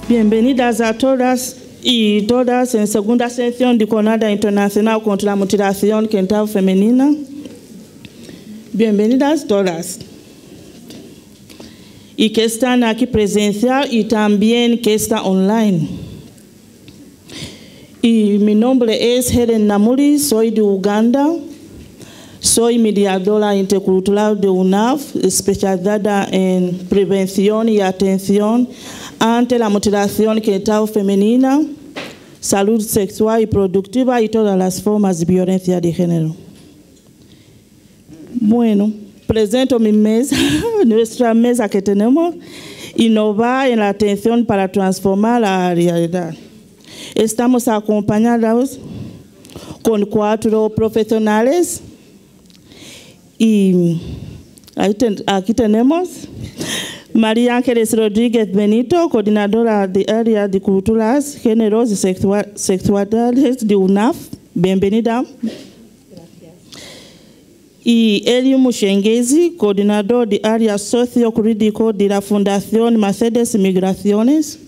Bienvenidas a todas y todas en segunda sesión de Jornada Internacional contra la Mutilación Genital Femenina. Bienvenidas todas. Y que están aquí presencial y también que están online. Y mi nombre es Helen Namuli, soy de Uganda. Soy mediadora intercultural de UNAF, especializada en prevención y atención ante la mutilación genital femenina, salud sexual y productiva y todas las formas de violencia de género. Bueno, presento mi mesa, nuestra mesa que tenemos, innovar en la atención para transformar la realidad. Estamos acompañados con 4 profesionales y aquí tenemos María Ángeles Rodríguez Benito, coordinadora de área de culturas, géneros y sexualidades de UNAF. Bienvenida. Gracias. Y Elio Mushengezi, coordinador de área sociojurídico de la Fundación Mercedes Migraciones.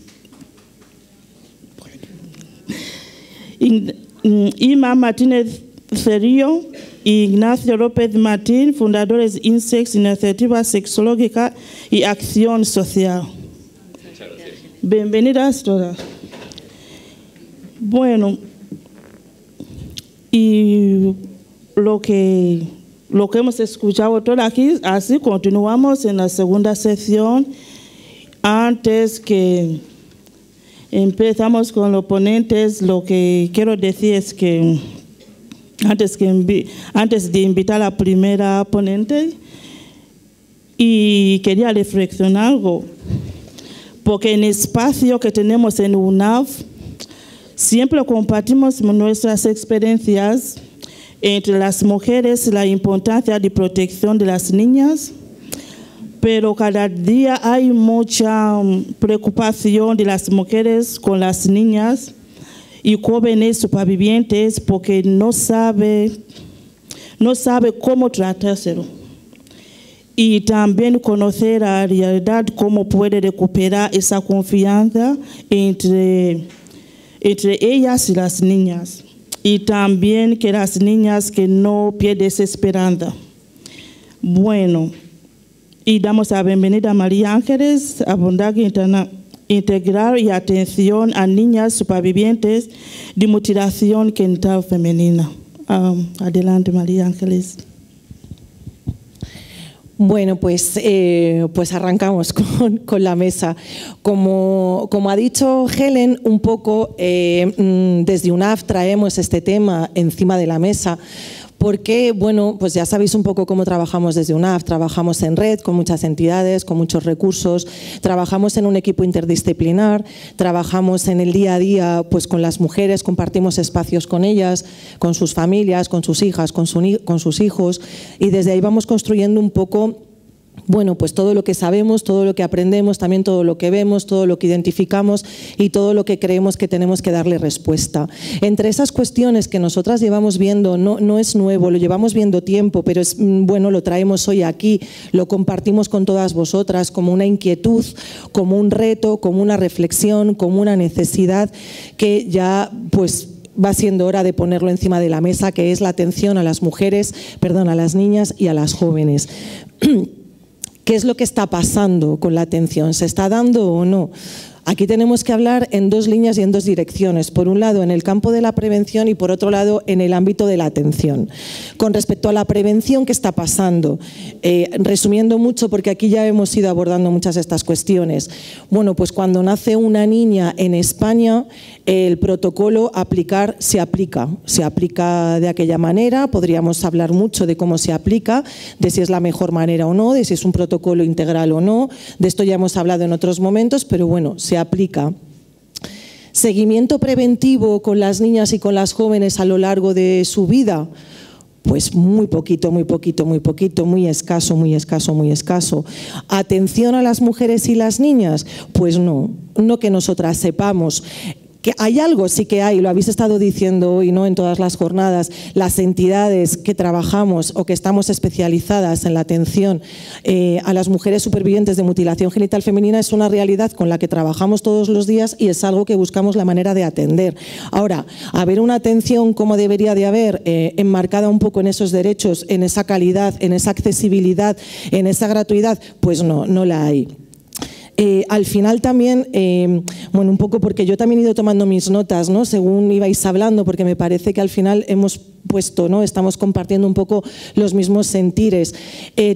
Ima Martínez Cerrillo y Ignacio López Martín, fundadores de INSEX, Iniciativa Sexológica y Acción Social. Muchas gracias. Bienvenidas todas. Bueno, y lo que hemos escuchado todo aquí, así continuamos en la segunda sesión. Antes que empezamos con los ponentes, lo que quiero decir es que antes de invitar a la primera ponente, y quería reflexionar algo, porque en el espacio que tenemos en UNAF, siempre compartimos nuestras experiencias entre las mujeres, la importancia de protección de las niñas, pero cada día hay mucha preocupación de las mujeres con las niñas y jóvenes supervivientes porque no sabe cómo tratárselo. Y también conocer la realidad, cómo puede recuperar esa confianza entre ellas y las niñas. Y también que las niñas que no pierden esa esperanza. Bueno, y damos la bienvenida a María Ángeles, abordaje integral y atención a niñas supervivientes de mutilación genital femenina. Adelante, María Ángeles. Bueno, pues arrancamos con la mesa. Como ha dicho Helen, un poco desde UNAF traemos este tema encima de la mesa. Porque, bueno, pues ya sabéis un poco cómo trabajamos desde UNAF. Trabajamos en red con muchas entidades, con muchos recursos, trabajamos en un equipo interdisciplinar, trabajamos en el día a día pues con las mujeres, compartimos espacios con ellas, con sus familias, con sus hijas, con sus hijos, y desde ahí vamos construyendo un poco, bueno, pues todo lo que sabemos, todo lo que aprendemos, también todo lo que vemos, todo lo que identificamos y todo lo que creemos que tenemos que darle respuesta. Entre esas cuestiones que nosotras llevamos viendo, no es nuevo, lo llevamos viendo tiempo, pero es bueno, lo traemos hoy aquí, lo compartimos con todas vosotras como una inquietud, como un reto, como una reflexión, como una necesidad que ya pues va siendo hora de ponerlo encima de la mesa, que es la atención a las mujeres, perdón, a las niñas y a las jóvenes. ¿Qué es lo que está pasando con la atención? ¿Se está dando o no? Aquí tenemos que hablar en 2 líneas y en 2 direcciones. Por un lado, en el campo de la prevención y por otro lado, en el ámbito de la atención. Con respecto a la prevención, ¿qué está pasando? Resumiendo mucho, porque aquí ya hemos ido abordando muchas de estas cuestiones. Bueno, pues cuando nace una niña en España, el protocolo aplicar se aplica de aquella manera. Podríamos hablar mucho de cómo se aplica, de si es la mejor manera o no, de si es un protocolo integral o no. De esto ya hemos hablado en otros momentos, pero bueno, se aplica. Seguimiento preventivo con las niñas y con las jóvenes a lo largo de su vida. Pues muy poquito, muy poquito, muy poquito, muy escaso, muy escaso, muy escaso. ¿Atención a las mujeres y las niñas? Pues no, no que nosotras sepamos. Que hay algo, sí que hay, lo habéis estado diciendo hoy, ¿no?, en todas las jornadas, las entidades que trabajamos o que estamos especializadas en la atención a las mujeres supervivientes de mutilación genital femenina es una realidad con la que trabajamos todos los días y es algo que buscamos la manera de atender. Ahora, haber una atención como debería de haber, enmarcada un poco en esos derechos, en esa calidad, en esa accesibilidad, en esa gratuidad, pues no, no la hay. Al final también, bueno, un poco porque yo también he ido tomando mis notas, ¿no?, según ibais hablando, porque me parece que al final hemos puesto, ¿no?, estamos compartiendo un poco los mismos sentires.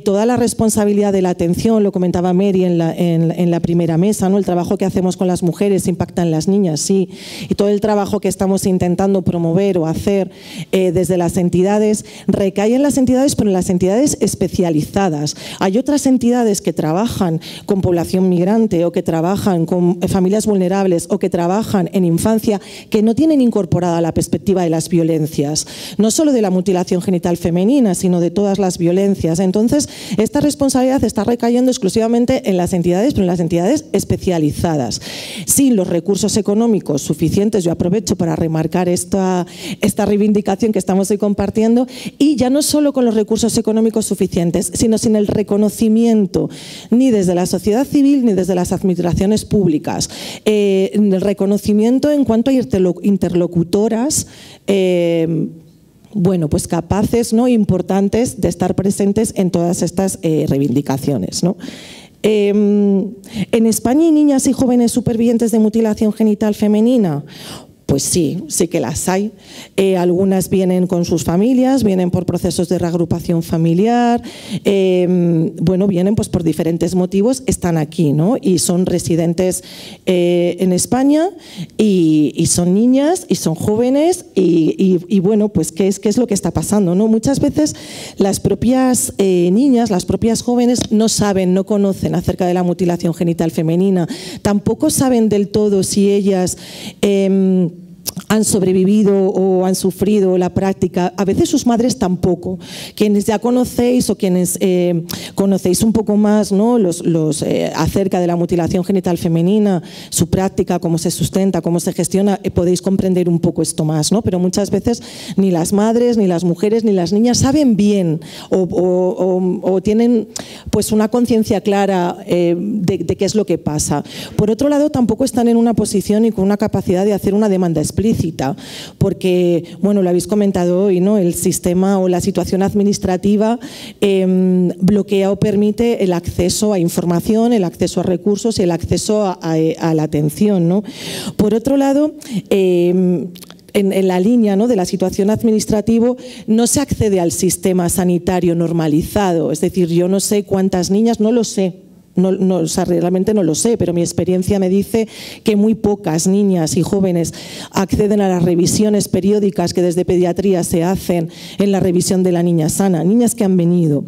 Toda la responsabilidad de la atención, lo comentaba Mary en la primera mesa, ¿no?, el trabajo que hacemos con las mujeres impacta en las niñas, sí, y todo el trabajo que estamos intentando promover o hacer desde las entidades recae en las entidades, pero en las entidades especializadas. Hay otras entidades que trabajan con población migrante o que trabajan con familias vulnerables o que trabajan en infancia que no tienen incorporada la perspectiva de las violencias, no solo de la mutilación genital femenina, sino de todas las violencias. Entonces, esta responsabilidad está recayendo exclusivamente en las entidades, pero en las entidades especializadas. Sin los recursos económicos suficientes, yo aprovecho para remarcar esta reivindicación que estamos hoy compartiendo, y ya no solo con los recursos económicos suficientes, sino sin el reconocimiento ni desde la sociedad civil ni desde las administraciones públicas. El reconocimiento en cuanto a interlocutoras bueno, pues capaces, ¿no?, importantes de estar presentes en todas estas reivindicaciones, ¿no? En España hay niñas y jóvenes supervivientes de mutilación genital femenina. Pues sí, sí que las hay. Algunas vienen con sus familias, vienen por procesos de reagrupación familiar, bueno, vienen pues por diferentes motivos, están aquí, ¿no? Y son residentes en España y son niñas y son jóvenes y bueno, pues ¿qué es lo que está pasando, ¿no? Muchas veces las propias niñas, las propias jóvenes no saben, no conocen acerca de la mutilación genital femenina, tampoco saben del todo si ellas han sobrevivido o han sufrido la práctica. A veces sus madres tampoco. Quienes ya conocéis o quienes conocéis un poco más, ¿no?, acerca de la mutilación genital femenina, su práctica, cómo se sustenta, cómo se gestiona, podéis comprender un poco esto más, ¿no? Pero muchas veces ni las madres, ni las mujeres, ni las niñas saben bien o tienen pues una conciencia clara de qué es lo que pasa. Por otro lado, tampoco están en una posición y con una capacidad de hacer una demanda explícita, porque, bueno, lo habéis comentado hoy, ¿no?, el sistema o la situación administrativa bloquea o permite el acceso a información, el acceso a recursos y el acceso a la atención, ¿no? Por otro lado, en la línea, ¿no?, de la situación administrativa, no se accede al sistema sanitario normalizado. Es decir, yo no sé cuántas niñas, no lo sé. No, o sea, realmente no lo sé, pero mi experiencia me dice que muy pocas niñas y jóvenes acceden a las revisiones periódicas que desde pediatría se hacen en la revisión de la niña sana, niñas que han venido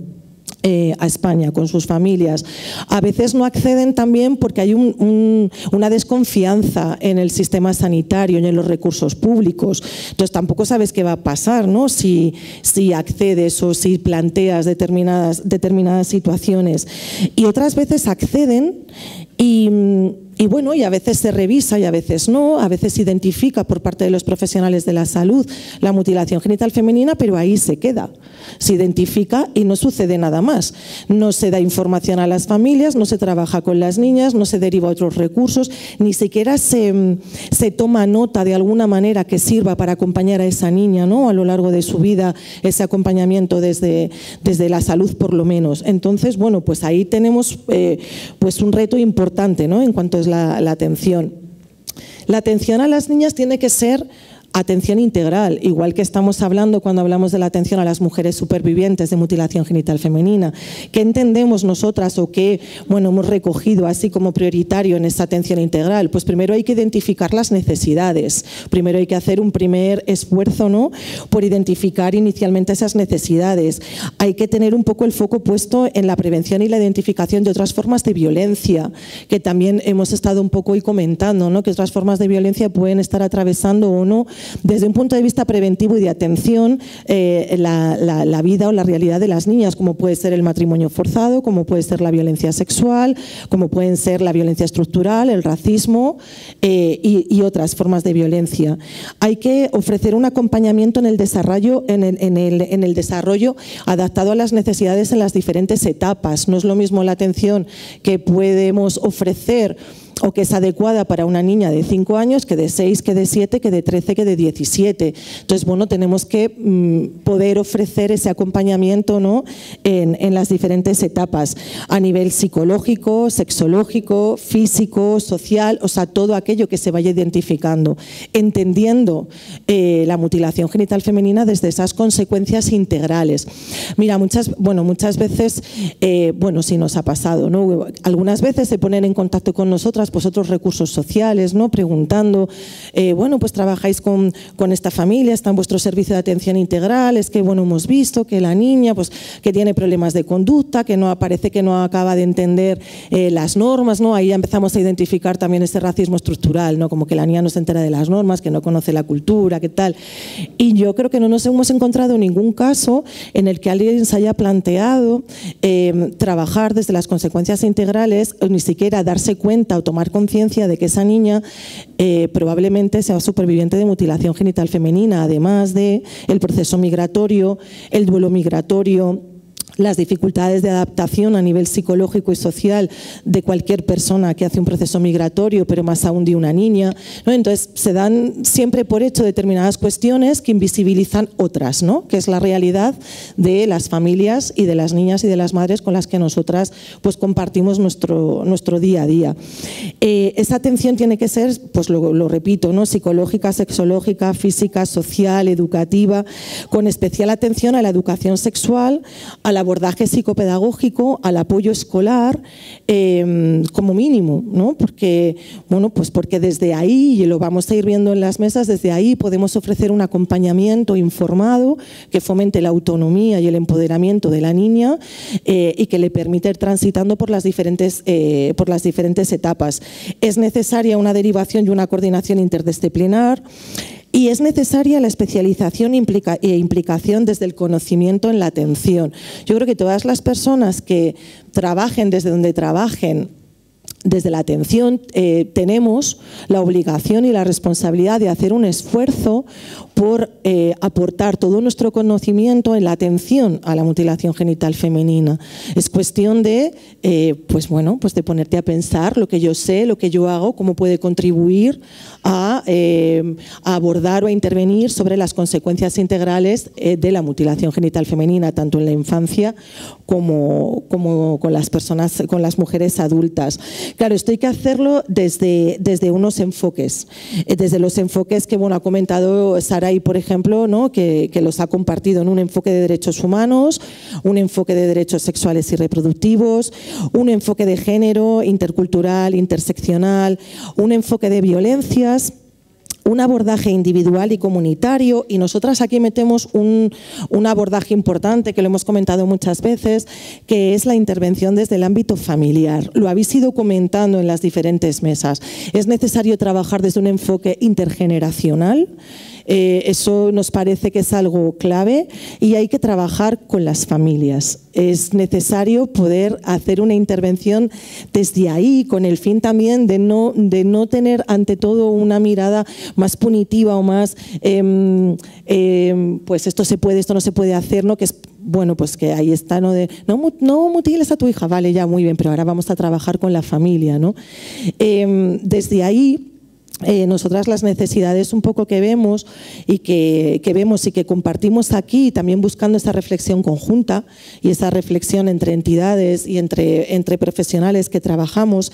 a España con sus familias. A veces no acceden también porque hay una desconfianza en el sistema sanitario y en los recursos públicos. Entonces tampoco sabes qué va a pasar, ¿no?, si accedes o si planteas determinadas situaciones. Y otras veces acceden y bueno, y a veces se revisa y a veces no, a veces se identifica por parte de los profesionales de la salud la mutilación genital femenina, pero ahí se queda. Se identifica y no sucede nada más. No se da información a las familias, no se trabaja con las niñas, no se deriva a otros recursos, ni siquiera se toma nota de alguna manera que sirva para acompañar a esa niña, ¿no?, a lo largo de su vida, ese acompañamiento desde la salud por lo menos. Entonces, bueno, pues ahí tenemos pues un reto importante, ¿no?, en cuanto es la atención. La atención a las niñas tiene que ser atención integral, igual que estamos hablando cuando hablamos de la atención a las mujeres supervivientes de mutilación genital femenina. ¿Qué entendemos nosotras o qué, bueno, hemos recogido así como prioritario en esta atención integral? Pues primero hay que identificar las necesidades, primero hay que hacer un primer esfuerzo, ¿no?, por identificar inicialmente esas necesidades. Hay que tener un poco el foco puesto en la prevención y la identificación de otras formas de violencia, que también hemos estado un poco hoy comentando, ¿no?, que otras formas de violencia pueden estar atravesando o no desde un punto de vista preventivo y de atención la vida o la realidad de las niñas, como puede ser el matrimonio forzado, como puede ser la violencia sexual, como pueden ser la violencia estructural, el racismo y otras formas de violencia. Hay que ofrecer un acompañamiento en el desarrollo, en el desarrollo adaptado a las necesidades en las diferentes etapas. No es lo mismo la atención que podemos ofrecer o que es adecuada para una niña de 5 años, que de 6, que de 7, que de 13, que de 17. Entonces, bueno, tenemos que poder ofrecer ese acompañamiento, ¿no?, en las diferentes etapas, a nivel psicológico, sexológico, físico, social, o sea, todo aquello que se vaya identificando, entendiendo la mutilación genital femenina desde esas consecuencias integrales. Mira, muchas veces, sí nos ha pasado, ¿no? Algunas veces se ponen en contacto con nosotras pues otros recursos sociales, ¿no?, preguntando, pues trabajáis con esta familia, está en vuestro servicio de atención integral, es que hemos visto que la niña pues que tiene problemas de conducta, que parece que no acaba de entender las normas, ¿no? Ahí ya empezamos a identificar también ese racismo estructural, ¿no?, como que la niña no se entera de las normas, que no conoce la cultura, qué tal. Y yo creo que no nos hemos encontrado ningún caso en el que alguien se haya planteado trabajar desde las consecuencias integrales, o ni siquiera darse cuenta o tomar conciencia de que esa niña probablemente sea superviviente de mutilación genital femenina, además de el proceso migratorio, el duelo migratorio, las dificultades de adaptación a nivel psicológico y social de cualquier persona que hace un proceso migratorio, pero más aún de una niña, ¿no? Entonces se dan siempre por hecho determinadas cuestiones que invisibilizan otras, ¿no?, que es la realidad de las familias y de las niñas y de las madres con las que nosotras pues compartimos nuestro día a día. Esa atención tiene que ser, pues lo repito, ¿no?, psicológica, sexológica, física, social, educativa, con especial atención a la educación sexual, al abordaje psicopedagógico, al apoyo escolar, como mínimo, ¿no? Porque desde ahí, y lo vamos a ir viendo en las mesas, desde ahí podemos ofrecer un acompañamiento informado que fomente la autonomía y el empoderamiento de la niña y que le permita ir transitando por las diferentes etapas. Es necesaria una derivación y una coordinación interdisciplinar. Y es necesaria la especialización e implicación desde el conocimiento en la atención. Yo creo que todas las personas que trabajen desde donde trabajen, desde la atención, tenemos la obligación y la responsabilidad de hacer un esfuerzo por aportar todo nuestro conocimiento en la atención a la mutilación genital femenina. Es cuestión de, de ponerte a pensar lo que yo sé, lo que yo hago, cómo puede contribuir a abordar o a intervenir sobre las consecuencias integrales de la mutilación genital femenina, tanto en la infancia como con las personas, con las mujeres adultas. Claro, esto hay que hacerlo desde unos enfoques, desde los enfoques que ha comentado Saray, por ejemplo, ¿no?, que los ha compartido en un enfoque de derechos humanos, un enfoque de derechos sexuales y reproductivos, un enfoque de género, intercultural, interseccional, un enfoque de violencias, un abordaje individual y comunitario, y nosotras aquí metemos un abordaje importante que lo hemos comentado muchas veces, que es la intervención desde el ámbito familiar. Lo habéis ido comentando en las diferentes mesas. Es necesario trabajar desde un enfoque intergeneracional. Eso nos parece que es algo clave, y hay que trabajar con las familias. Es necesario poder hacer una intervención desde ahí, con el fin también de no tener ante todo una mirada más punitiva o más pues esto se puede, esto no se puede hacer, ¿no?, que es pues que ahí está, ¿no?, de no mutiles a tu hija, vale, ya, muy bien, pero ahora vamos a trabajar con la familia, ¿no? Desde ahí, nosotras las necesidades un poco que vemos y que compartimos aquí, también buscando esa reflexión conjunta y esa reflexión entre entidades y entre profesionales que trabajamos,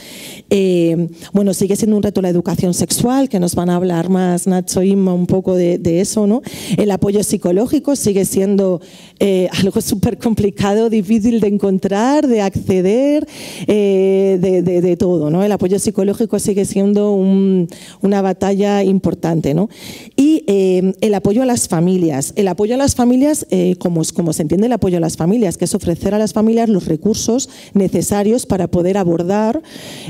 sigue siendo un reto la educación sexual, que nos van a hablar más Nacho e Inma un poco de eso, ¿no? El apoyo psicológico sigue siendo algo súper complicado, difícil de encontrar, de acceder, de todo, ¿no? El apoyo psicológico sigue siendo batalla importante, ¿no? Y el apoyo a las familias. El apoyo a las familias, como se entiende el apoyo a las familias, que es ofrecer a las familias los recursos necesarios para poder abordar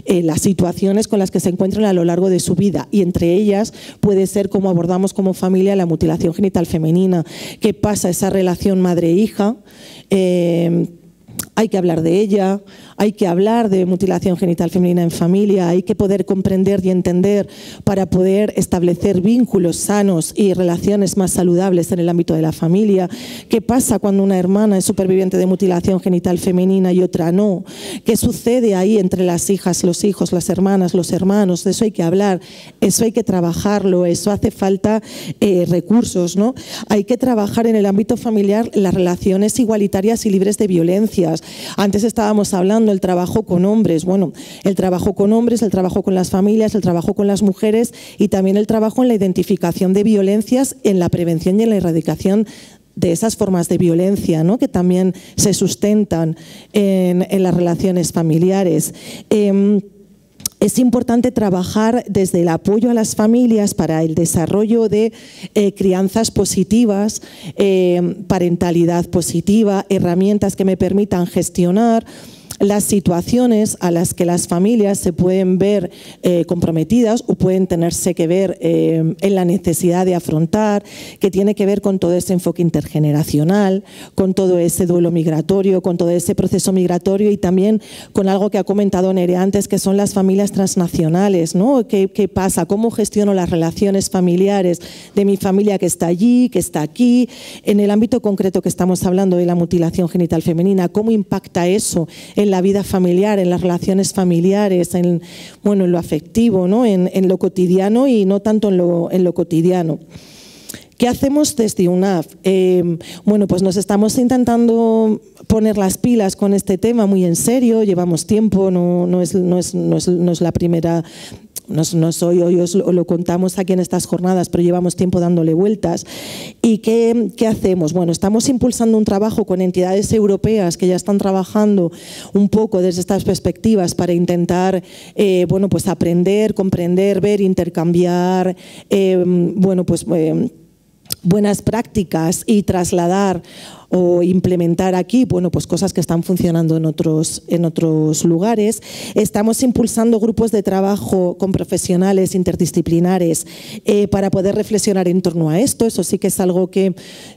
las situaciones con las que se encuentran a lo largo de su vida. Y entre ellas puede ser cómo abordamos como familia la mutilación genital femenina. ¿Qué pasa esa relación madre-hija? Hay que hablar de ella, hay que hablar de mutilación genital femenina en familia, hay que poder comprender y entender para poder establecer vínculos sanos y relaciones más saludables en el ámbito de la familia. ¿Qué pasa cuando una hermana es superviviente de mutilación genital femenina y otra no? ¿Qué sucede ahí entre las hijas, los hijos, las hermanas, los hermanos? De eso hay que hablar, eso hay que trabajarlo, eso hace falta recursos, ¿no? Hay que trabajar en el ámbito familiar las relaciones igualitarias y libres de violencias. Antes estábamos hablando del trabajo con hombres. Bueno, el trabajo con hombres, el trabajo con las familias, el trabajo con las mujeres y también el trabajo en la identificación de violencias, en la prevención y en la erradicación de esas formas de violencia, ¿no? Que también se sustentan en las relaciones familiares. Es importante trabajar desde el apoyo a las familias para el desarrollo de crianzas positivas, parentalidad positiva, herramientas que me permitan gestionar las situaciones a las que las familias se pueden ver comprometidas o pueden tenerse que ver en la necesidad de afrontar, que tiene que ver con todo ese enfoque intergeneracional, con todo ese duelo migratorio, con todo ese proceso migratorio y también con algo que ha comentado Nerea antes, que son las familias transnacionales, ¿no? ¿Qué pasa? ¿Cómo gestiono las relaciones familiares de mi familia que está allí, que está aquí? En el ámbito concreto que estamos hablando de la mutilación genital femenina, ¿cómo impacta eso en la vida familiar, en las relaciones familiares, en lo afectivo, ¿no? en lo cotidiano y no tanto en lo cotidiano? ¿Qué hacemos desde UNAV? Pues nos estamos intentando poner las pilas con este tema muy en serio, llevamos tiempo, no es la primera. Hoy os lo contamos aquí en estas jornadas, pero llevamos tiempo dándole vueltas. ¿Y qué hacemos? Bueno, estamos impulsando un trabajo con entidades europeas que ya están trabajando un poco desde estas perspectivas para intentar aprender, comprender, ver, intercambiar, buenas prácticas y trasladar o implementar aquí, cosas que están funcionando en otros lugares. Estamos impulsando grupos de trabajo con profesionales interdisciplinares para poder reflexionar en torno a esto. Eso sí que es algo que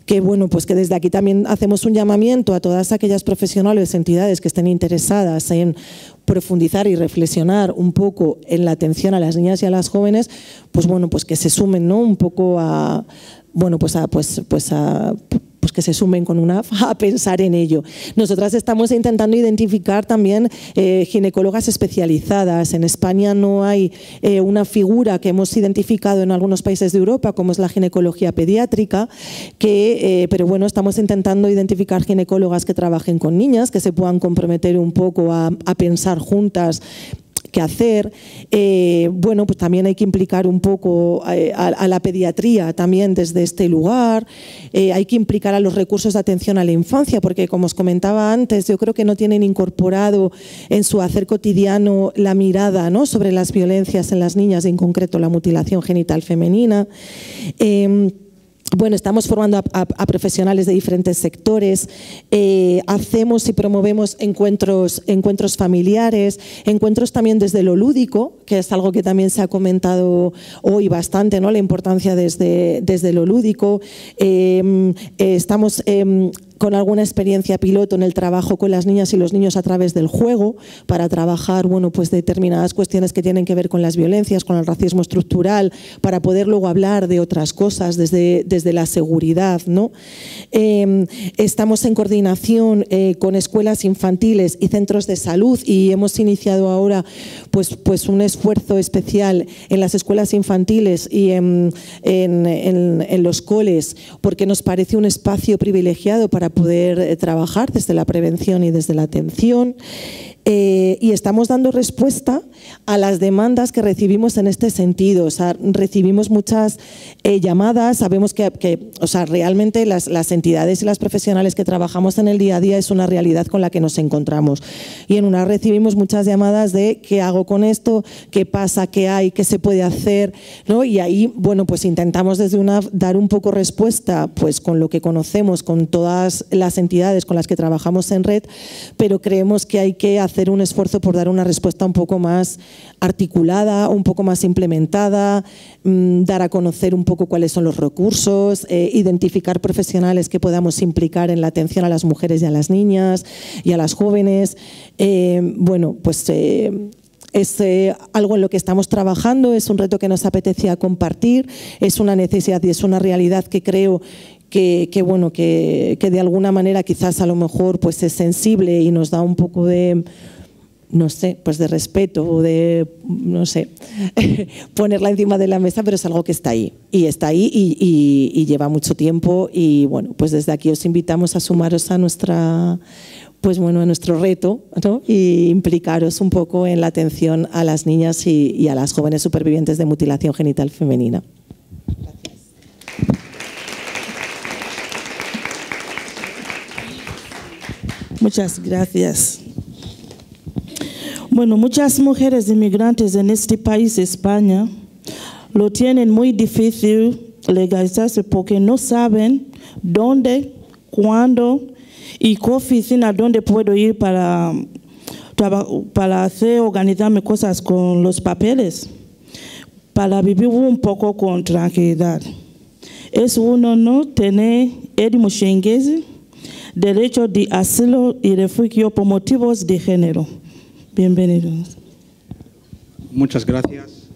desde aquí también hacemos un llamamiento a todas aquellas profesionales, entidades que estén interesadas en profundizar y reflexionar un poco en la atención a las niñas y a las jóvenes, que se sumen, ¿no? Un poco que se sumen con UNAV a pensar en ello. Nosotras estamos intentando identificar también ginecólogas especializadas. En España no hay una figura que hemos identificado en algunos países de Europa, como es la ginecología pediátrica, pero estamos intentando identificar ginecólogas que trabajen con niñas, que se puedan comprometer un poco a pensar juntas qué hacer. Pues también hay que implicar un poco a la pediatría también desde este lugar. Hay que implicar a los recursos de atención a la infancia, porque como os comentaba antes, yo creo que no tienen incorporado en su hacer cotidiano la mirada, ¿no?, sobre las violencias en las niñas, y en concreto la mutilación genital femenina. Estamos formando a profesionales de diferentes sectores, hacemos y promovemos encuentros familiares, encuentros también desde lo lúdico, que es algo que también se ha comentado hoy bastante, ¿no?, la importancia desde lo lúdico. Estamos con alguna experiencia piloto en el trabajo con las niñas y los niños a través del juego, para trabajar determinadas cuestiones que tienen que ver con las violencias, con el racismo estructural, para poder luego hablar de otras cosas desde la seguridad, ¿no? Estamos en coordinación con escuelas infantiles y centros de salud, y hemos iniciado ahora un esfuerzo especial en las escuelas infantiles y en los coles, porque nos parece un espacio privilegiado para poder trabajar desde la prevención y desde la atención. y estamos dando respuesta a las demandas que recibimos en este sentido. O sea, recibimos muchas llamadas, sabemos que o sea, realmente las entidades y las profesionales que trabajamos en el día a día es una realidad con la que nos encontramos. Y en UNAV recibimos muchas llamadas de ¿qué hago con esto? ¿Qué pasa? ¿Qué hay? ¿Qué se puede hacer? ¿No? Y ahí, bueno, pues intentamos desde UNAV dar un poco respuesta pues con lo que conocemos, con todas las entidades con las que trabajamos en red, pero creemos que hay que hacer un esfuerzo por dar una respuesta un poco más articulada, un poco más implementada, dar a conocer un poco cuáles son los recursos, identificar profesionales que podamos implicar en la atención a las mujeres y a las niñas y a las jóvenes. Bueno, pues es algo en lo que estamos trabajando, es un reto que nos apetecía compartir, es una necesidad y es una realidad que creo que bueno, que de alguna manera quizás a lo mejor pues es sensible y nos da un poco de, no sé, pues de respeto o de, no sé, ponerla encima de la mesa, pero es algo que está ahí y lleva mucho tiempo y bueno, pues desde aquí os invitamos a sumaros a nuestra, pues bueno, a nuestro reto, ¿no? Y implicaros un poco en la atención a las niñas y a las jóvenes supervivientes de mutilación genital femenina. Muchas gracias. Bueno, muchas mujeres inmigrantes en este país, España, lo tienen muy difícil legalizarse porque no saben dónde, cuándo y qué oficina dónde puedo ir para organizarme cosas con los papeles, para vivir un poco con tranquilidad. Es un honor tener Edmo Shenghezi, derecho de asilo y refugio por motivos de género. Bienvenidos. Muchas gracias.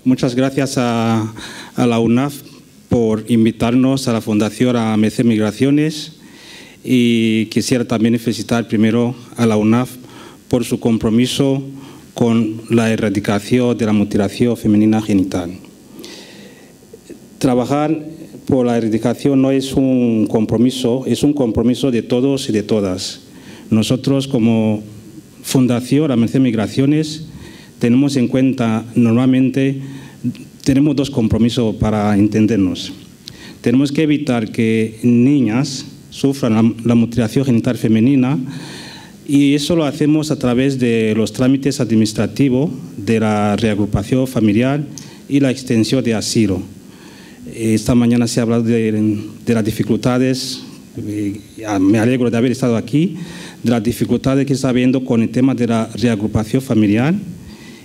Muchas gracias a la UNAV por invitarnos a la Fundación AMC Migraciones y quisiera también felicitar primero a la UNAV por su compromiso con la erradicación de la mutilación femenina genital. Trabajar por la erradicación no es un compromiso, es un compromiso de todos y de todas. Nosotros como Fundación AMC Migraciones tenemos en cuenta, normalmente tenemos dos compromisos para entendernos. Tenemos que evitar que niñas sufran la mutilación genital femenina y eso lo hacemos a través de los trámites administrativos de la reagrupación familiar y la extensión de asilo. Esta mañana se ha hablado de las dificultades, me alegro de haber estado aquí, de las dificultades que está habiendo con el tema de la reagrupación familiar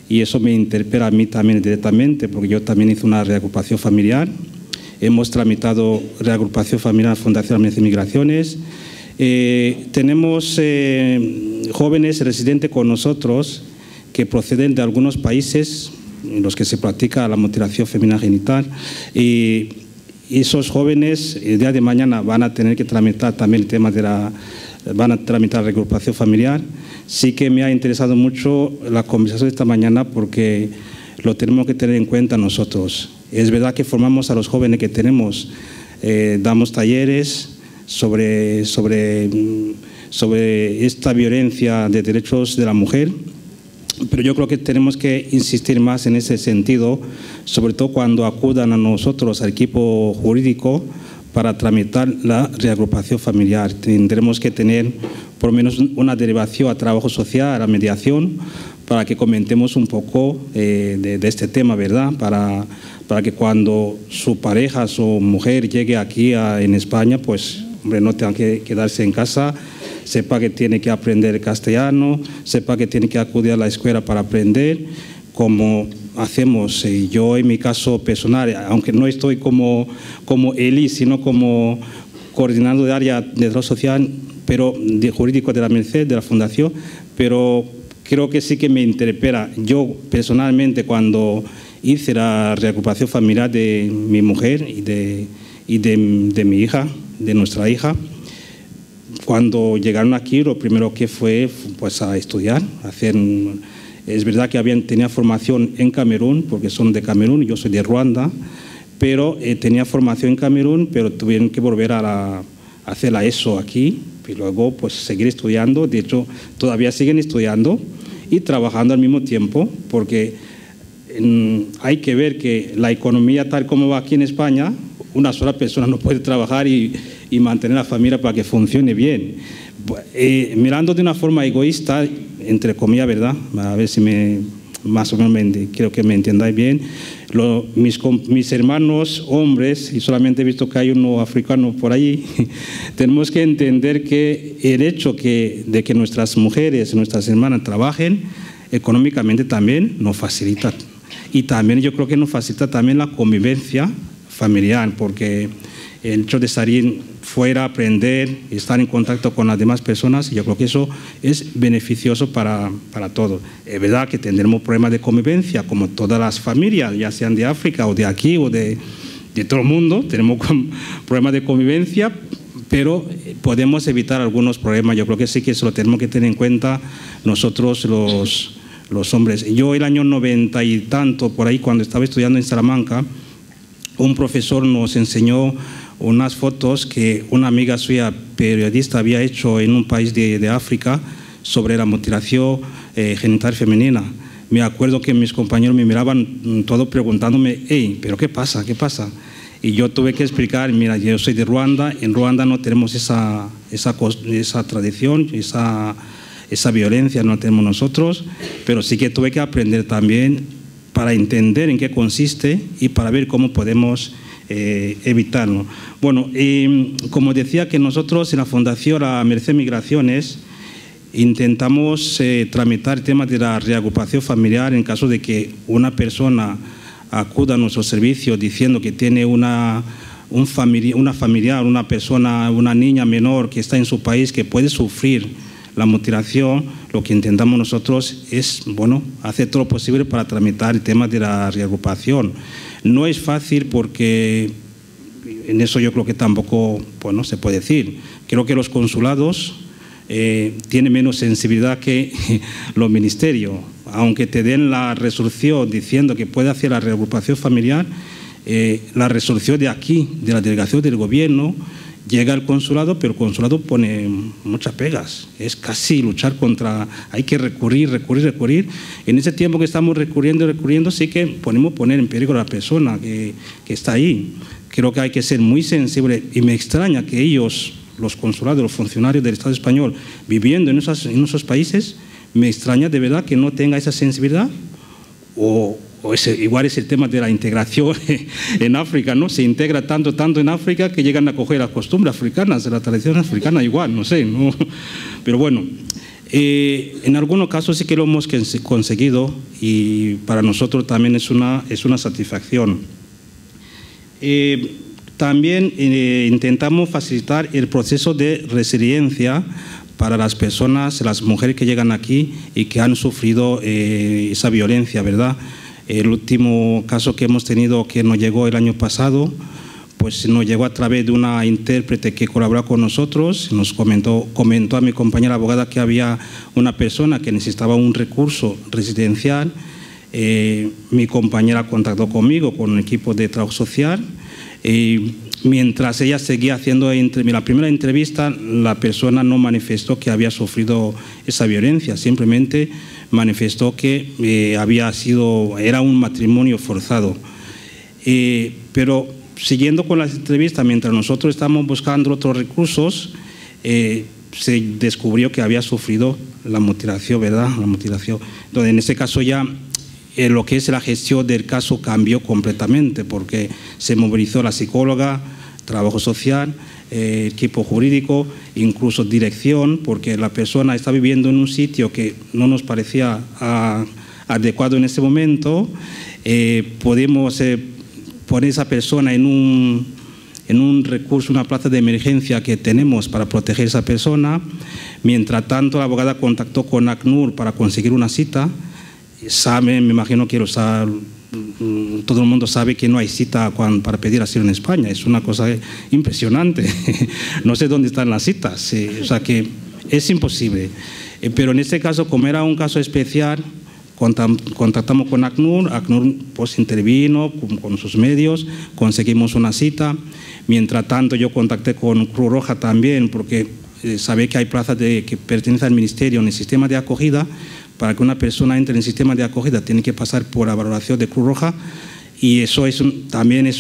y eso me interpela a mí también directamente porque yo también hice una reagrupación familiar. Hemos tramitado reagrupación familiar en la Fundación AMC Migraciones. Tenemos jóvenes residentes con nosotros que proceden de algunos países en los que se practica la mutilación femenina genital y esos jóvenes el día de mañana van a tener que tramitar también el tema de van a tramitar la reagrupación familiar. Sí que me ha interesado mucho la conversación de esta mañana porque lo tenemos que tener en cuenta nosotros. Es verdad que formamos a los jóvenes que tenemos, damos talleres sobre esta violencia de derechos de la mujer, pero yo creo que tenemos que insistir más en ese sentido, sobre todo cuando acudan a nosotros, al equipo jurídico, para tramitar la reagrupación familiar. Tendremos que tener por lo menos una derivación a trabajo social, a la mediación, para que comentemos un poco de este tema, ¿verdad? Para que cuando su pareja, su mujer llegue aquí en España, pues hombre, no tenga que quedarse en casa, sepa que tiene que aprender castellano, sepa que tiene que acudir a la escuela para aprender, como hacemos yo en mi caso personal, aunque no estoy como Eli, sino como coordinador de área de desarrollo social, pero de jurídico de la Merced, de la Fundación, pero creo que sí que me interpela. Yo personalmente cuando hice la reagrupación familiar de mi mujer y de mi hija, de nuestra hija, cuando llegaron aquí lo primero que fue pues a estudiar, es verdad que tenía formación en Camerún, porque son de Camerún, yo soy de Ruanda, pero tenía formación en Camerún, pero tuvieron que volver a hacer la ESO aquí, y luego pues seguir estudiando. De hecho, todavía siguen estudiando y trabajando al mismo tiempo, porque hay que ver que la economía tal como va aquí en España, una sola persona no puede trabajar y mantener la familia para que funcione bien. Mirando de una forma egoísta, entre comillas, ¿verdad? A ver si más o menos creo que me entendáis bien. Mis hermanos hombres, y solamente he visto que hay uno africano por allí, tenemos que entender que el hecho de que nuestras mujeres, nuestras hermanas trabajen económicamente también nos facilita. Y también yo creo que nos facilita también la convivencia familiar, porque el hecho de salir fuera, aprender, estar en contacto con las demás personas, yo creo que eso es beneficioso para todos. Es verdad que tendremos problemas de convivencia, como todas las familias, ya sean de África o de aquí o de todo el mundo, tenemos problemas de convivencia, pero podemos evitar algunos problemas. Yo creo que sí que eso lo tenemos que tener en cuenta nosotros los hombres. Yo el año 90 y tanto, por ahí, cuando estaba estudiando en Salamanca, un profesor nos enseñó unas fotos que una amiga suya periodista había hecho en un país de África sobre la mutilación genital femenina. Me acuerdo que mis compañeros me miraban todo preguntándome, hey, ¿pero qué pasa? ¿Qué pasa? Y yo tuve que explicar, mira, yo soy de Ruanda, en Ruanda no tenemos esa tradición, esa violencia no la tenemos nosotros, pero sí que tuve que aprender también para entender en qué consiste y para ver cómo podemos evitarlo. Bueno, como decía, que nosotros en la Fundación La Merced Migraciones intentamos tramitar el tema de la reagrupación familiar en caso de que una persona acuda a nuestro servicio diciendo que tiene una familiar, una persona, una niña menor que está en su país que puede sufrir la mutilación. Lo que intentamos nosotros es, bueno, hacer todo lo posible para tramitar el tema de la reagrupación. No es fácil porque en eso yo creo que tampoco, bueno, se puede decir. Creo que los consulados tienen menos sensibilidad que los ministerios. Aunque te den la resolución diciendo que puede hacer la reagrupación familiar, la resolución de aquí, de la delegación del gobierno, llega al consulado, pero el consulado pone muchas pegas. Es casi luchar contra... Hay que recurrir. En ese tiempo que estamos recurriendo, sí que podemos poner en peligro a la persona que está ahí. Creo que hay que ser muy sensible y me extraña que ellos, los consulados, los funcionarios del Estado español, viviendo en esos países, me extraña de verdad que no tenga esa sensibilidad. Igual es el tema de la integración en África, ¿no? Se integra tanto en África que llegan a coger las costumbres africanas, la tradición africana igual, no sé, ¿no? Pero bueno, en algunos casos sí que lo hemos conseguido y para nosotros también es una satisfacción. También intentamos facilitar el proceso de resiliencia para las personas, las mujeres que llegan aquí y que han sufrido esa violencia, ¿verdad? El último caso que hemos tenido, que nos llegó el año pasado, pues nos llegó a través de una intérprete que colabora con nosotros. Nos comentó a mi compañera abogada que había una persona que necesitaba un recurso residencial. Mi compañera contactó conmigo, con un equipo de trabajo social. Mientras ella seguía haciendo la primera entrevista, la persona no manifestó que había sufrido esa violencia, simplemente manifestó que era un matrimonio forzado. Pero siguiendo con las entrevistas, mientras nosotros estábamos buscando otros recursos, se descubrió que había sufrido la mutilación, ¿verdad? La mutilación. Entonces, en ese caso ya lo que es la gestión del caso cambió completamente, porque se movilizó la psicóloga, trabajo social, equipo jurídico, incluso dirección, porque la persona está viviendo en un sitio que no nos parecía adecuado en ese momento. Podemos poner a esa persona en un recurso, una plaza de emergencia que tenemos para proteger a esa persona. Mientras tanto, la abogada contactó con ACNUR para conseguir una cita. Me imagino que todo el mundo sabe que no hay cita para pedir asilo en España. Es una cosa impresionante. No sé dónde están las citas. O sea que es imposible. Pero en este caso, como era un caso especial, contactamos con ACNUR. ACNUR pues intervino con sus medios, conseguimos una cita. Mientras tanto, yo contacté con Cruz Roja también, porque saber que hay plazas que pertenecen al Ministerio en el sistema de acogida. Para que una persona entre en el sistema de acogida tiene que pasar por la valoración de Cruz Roja, y eso también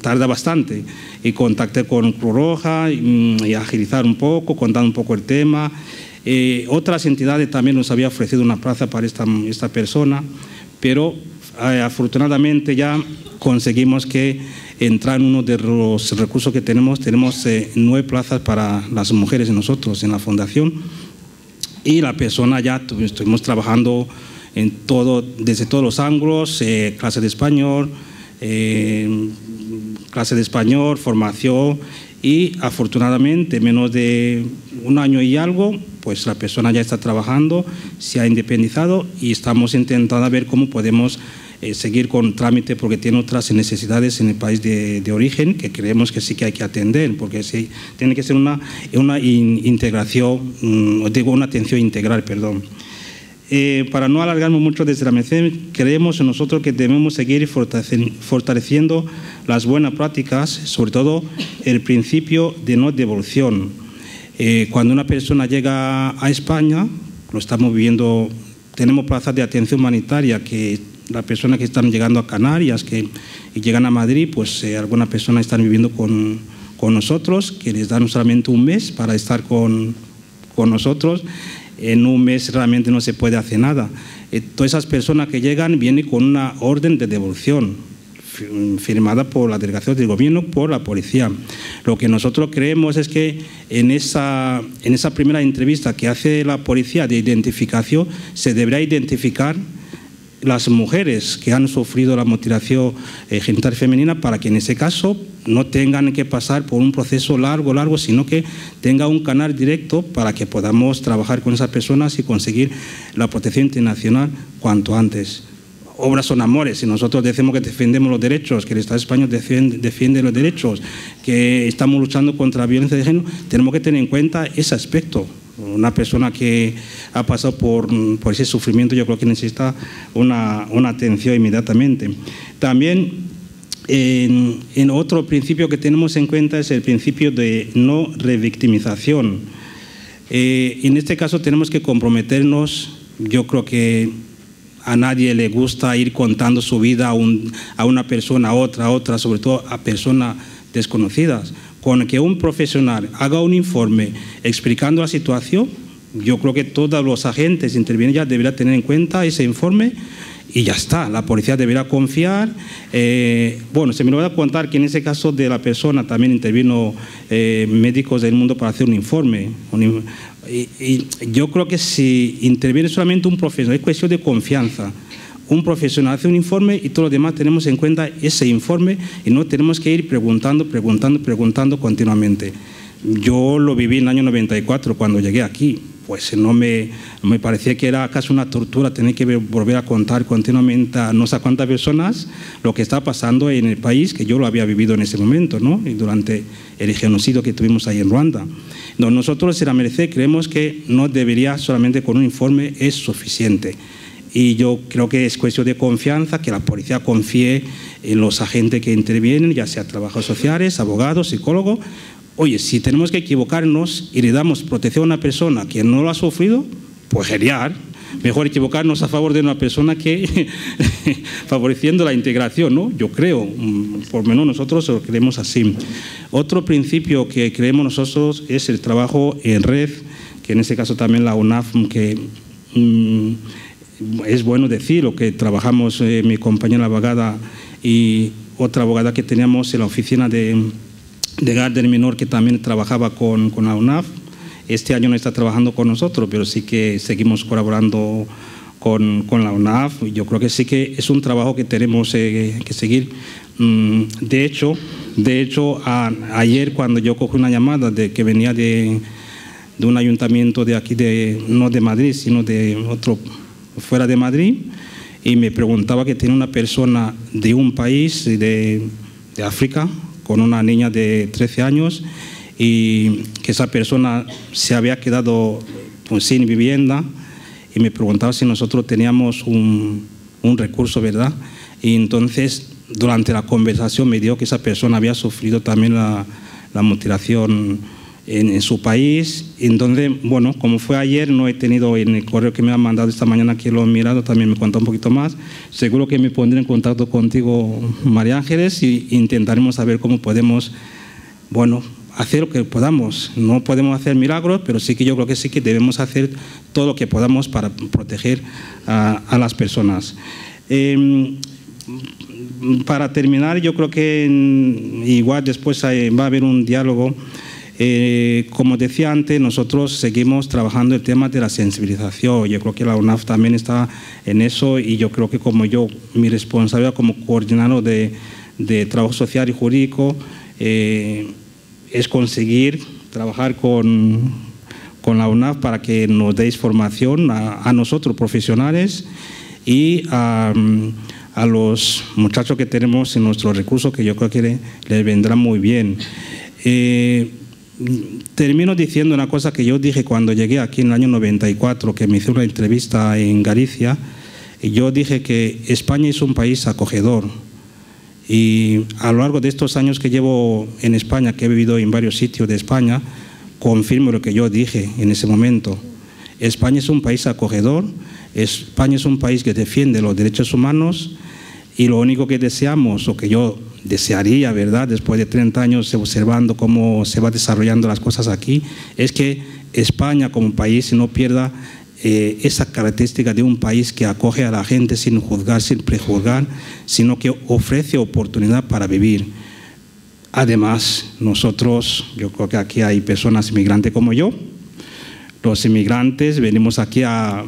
tarda bastante. Y contacté con Cruz Roja y agilizar un poco, contar un poco el tema. Otras entidades también nos habían ofrecido una plaza para esta persona, pero afortunadamente ya conseguimos que entrar en uno de los recursos que tenemos. Tenemos 9 plazas para las mujeres nosotros en la fundación, y la persona ya estuvimos trabajando desde todos los ángulos, clase de español, formación, y afortunadamente menos de un año y algo, pues la persona ya está trabajando, se ha independizado, y estamos intentando ver cómo podemos seguir con trámite, porque tiene otras necesidades en el país de origen que creemos que sí que hay que atender, porque sí, tiene que ser una integración, digo, una atención integral, perdón. Para no alargarme mucho desde la Merced, creemos nosotros que debemos seguir fortaleciendo las buenas prácticas, sobre todo el principio de no devolución. Cuando una persona llega a España, lo estamos viviendo, tenemos plazas de atención humanitaria que las personas que están llegando a Canarias y llegan a Madrid, pues algunas personas están viviendo con nosotros, que les dan solamente un mes para estar con nosotros. En un mes realmente no se puede hacer nada. Todas esas personas que llegan vienen con una orden de devolución firmada por la delegación del gobierno, por la policía. Lo que nosotros creemos es que en esa primera entrevista que hace la policía de identificación, se deberá identificar las mujeres que han sufrido la mutilación genital femenina, para que en ese caso no tengan que pasar por un proceso largo, sino que tenga un canal directo para que podamos trabajar con esas personas y conseguir la protección internacional cuanto antes. Obras son amores, y nosotros decimos que defendemos los derechos, que el Estado español defiende los derechos, que estamos luchando contra la violencia de género, tenemos que tener en cuenta ese aspecto. Una persona que ha pasado por ese sufrimiento, yo creo que necesita una atención inmediatamente. También, en otro principio que tenemos en cuenta es el principio de no revictimización. En este caso tenemos que comprometernos. Yo creo que a nadie le gusta ir contando su vida a una persona, a otra, sobre todo a personas desconocidas. Con que un profesional haga un informe explicando la situación, yo creo que todos los agentes intervenientes ya deberán tener en cuenta ese informe, y ya está. La policía deberá confiar. Bueno, se me lo va a contar que en ese caso de la persona también intervino médicos del mundo para hacer un informe. Y yo creo que si interviene solamente un profesional, es cuestión de confianza. Un profesional hace un informe y todos los demás tenemos en cuenta ese informe, y no tenemos que ir preguntando continuamente. Yo lo viví en el año 94 cuando llegué aquí. Pues no me parecía que era casi una tortura tener que volver a contar continuamente a no sé cuántas personas lo que está pasando en el país, que yo lo había vivido en ese momento, ¿no? Y durante el genocidio que tuvimos ahí en Ruanda. No, nosotros en la Merced creemos que no debería solamente con un informe es suficiente. Y yo creo que es cuestión de confianza, que la policía confíe en los agentes que intervienen, ya sea trabajadores sociales, abogados, psicólogos. Oye, si tenemos que equivocarnos y le damos protección a una persona que no lo ha sufrido, pues genial. Mejor equivocarnos a favor de una persona que favoreciendo la integración, ¿no? Yo creo, por lo menos nosotros lo creemos así. Otro principio que creemos nosotros es el trabajo en red, que en este caso también la UNAF, que es bueno decirlo, que trabajamos mi compañera abogada y otra abogada que teníamos en la oficina de Gardner Menor, que también trabajaba con la UNAF. Este año no está trabajando con nosotros, pero sí que seguimos colaborando con la UNAF. Yo creo que sí que es un trabajo que tenemos que seguir. De hecho, ayer cuando yo cogí una llamada que venía de un ayuntamiento de aquí, no de Madrid, sino de otro fuera de Madrid, y me preguntaba que tiene una persona de un país de África con una niña de 13 años, y que esa persona se había quedado pues, sin vivienda, y me preguntaba si nosotros teníamos un recurso, ¿verdad? Y entonces durante la conversación me dijo que esa persona había sufrido también la mutilación en su país, en donde, bueno, como fue ayer, no he tenido en el correo que me han mandado esta mañana, que lo he mirado, también me cuenta un poquito más. Seguro que me pondré en contacto contigo, María Ángeles, y intentaremos saber cómo podemos, bueno, hacer lo que podamos. No podemos hacer milagros, pero sí que yo creo que sí que debemos hacer todo lo que podamos para proteger a las personas. Para terminar, yo creo que igual después va a haber un diálogo. Como decía antes, nosotros seguimos trabajando el tema de la sensibilización. Yo creo que la UNAF también está en eso, y yo creo que como yo, mi responsabilidad como coordinador de trabajo social y jurídico es conseguir trabajar con la UNAF para que nos deis formación a nosotros profesionales y a los muchachos que tenemos en nuestros recursos, que yo creo que les vendrá muy bien. Termino diciendo una cosa que yo dije cuando llegué aquí en el año 94, que me hice una entrevista en Galicia, y yo dije que España es un país acogedor. Y a lo largo de estos años que llevo en España, que he vivido en varios sitios de España, confirmo lo que yo dije en ese momento. España es un país acogedor, España es un país que defiende los derechos humanos, y lo único que deseamos, o que yo desearía, ¿verdad?, después de 30 años observando cómo se van desarrollando las cosas aquí, es que España como país no pierda esa característica de un país que acoge a la gente sin juzgar, sin prejuzgar, sino que ofrece oportunidad para vivir. Además, nosotros, yo creo que aquí hay personas inmigrantes como yo. Los inmigrantes venimos aquí a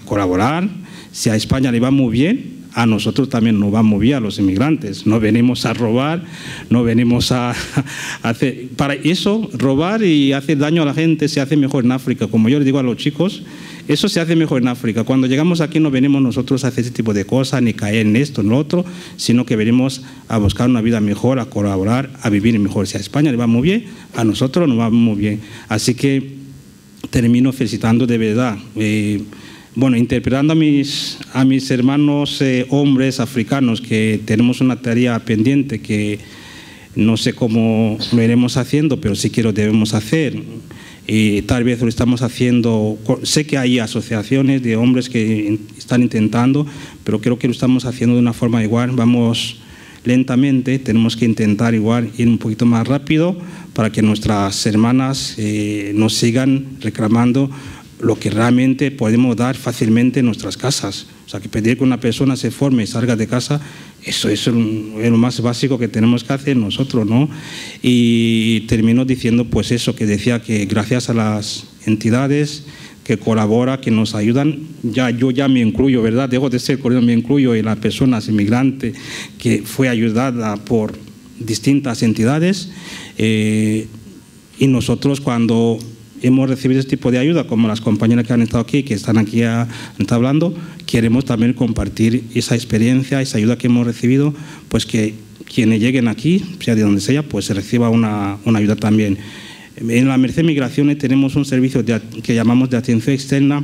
colaborar. Si a España le va muy bien, a nosotros también nos va muy bien, a los inmigrantes. No venimos a robar, no venimos a hacer... Para eso, robar y hacer daño a la gente se hace mejor en África. Como yo les digo a los chicos, eso se hace mejor en África. Cuando llegamos aquí no venimos nosotros a hacer ese tipo de cosas, ni caer en esto, en lo otro, sino que venimos a buscar una vida mejor, a colaborar, a vivir mejor. Si a España le va muy bien, a nosotros nos va muy bien. Así que termino felicitando de verdad. Bueno, interpretando a mis hermanos hombres africanos, que tenemos una tarea pendiente que no sé cómo lo iremos haciendo, pero sí que lo debemos hacer. Y tal vez lo estamos haciendo, sé que hay asociaciones de hombres que están intentando, pero creo que lo estamos haciendo de una forma igual. Vamos lentamente, tenemos que intentar igual ir un poquito más rápido para que nuestras hermanas nos sigan reclamando lo que realmente podemos dar fácilmente en nuestras casas. O sea, que pedir que una persona se forme y salga de casa, eso es lo más básico que tenemos que hacer nosotros, ¿no? Y termino diciendo pues eso, que decía que gracias a las entidades que colaboran, que nos ayudan, yo ya me incluyo, ¿verdad? Dejo de ser coordinador, me incluyo en las personas inmigrantes que fue ayudada por distintas entidades, y nosotros cuando hemos recibido este tipo de ayuda, como las compañeras que han estado aquí, que están aquí hablando, queremos también compartir esa experiencia, esa ayuda que hemos recibido, pues que quienes lleguen aquí, sea de donde sea, pues se reciba una ayuda también. En la Merced Migraciones tenemos un servicio que llamamos de atención externa.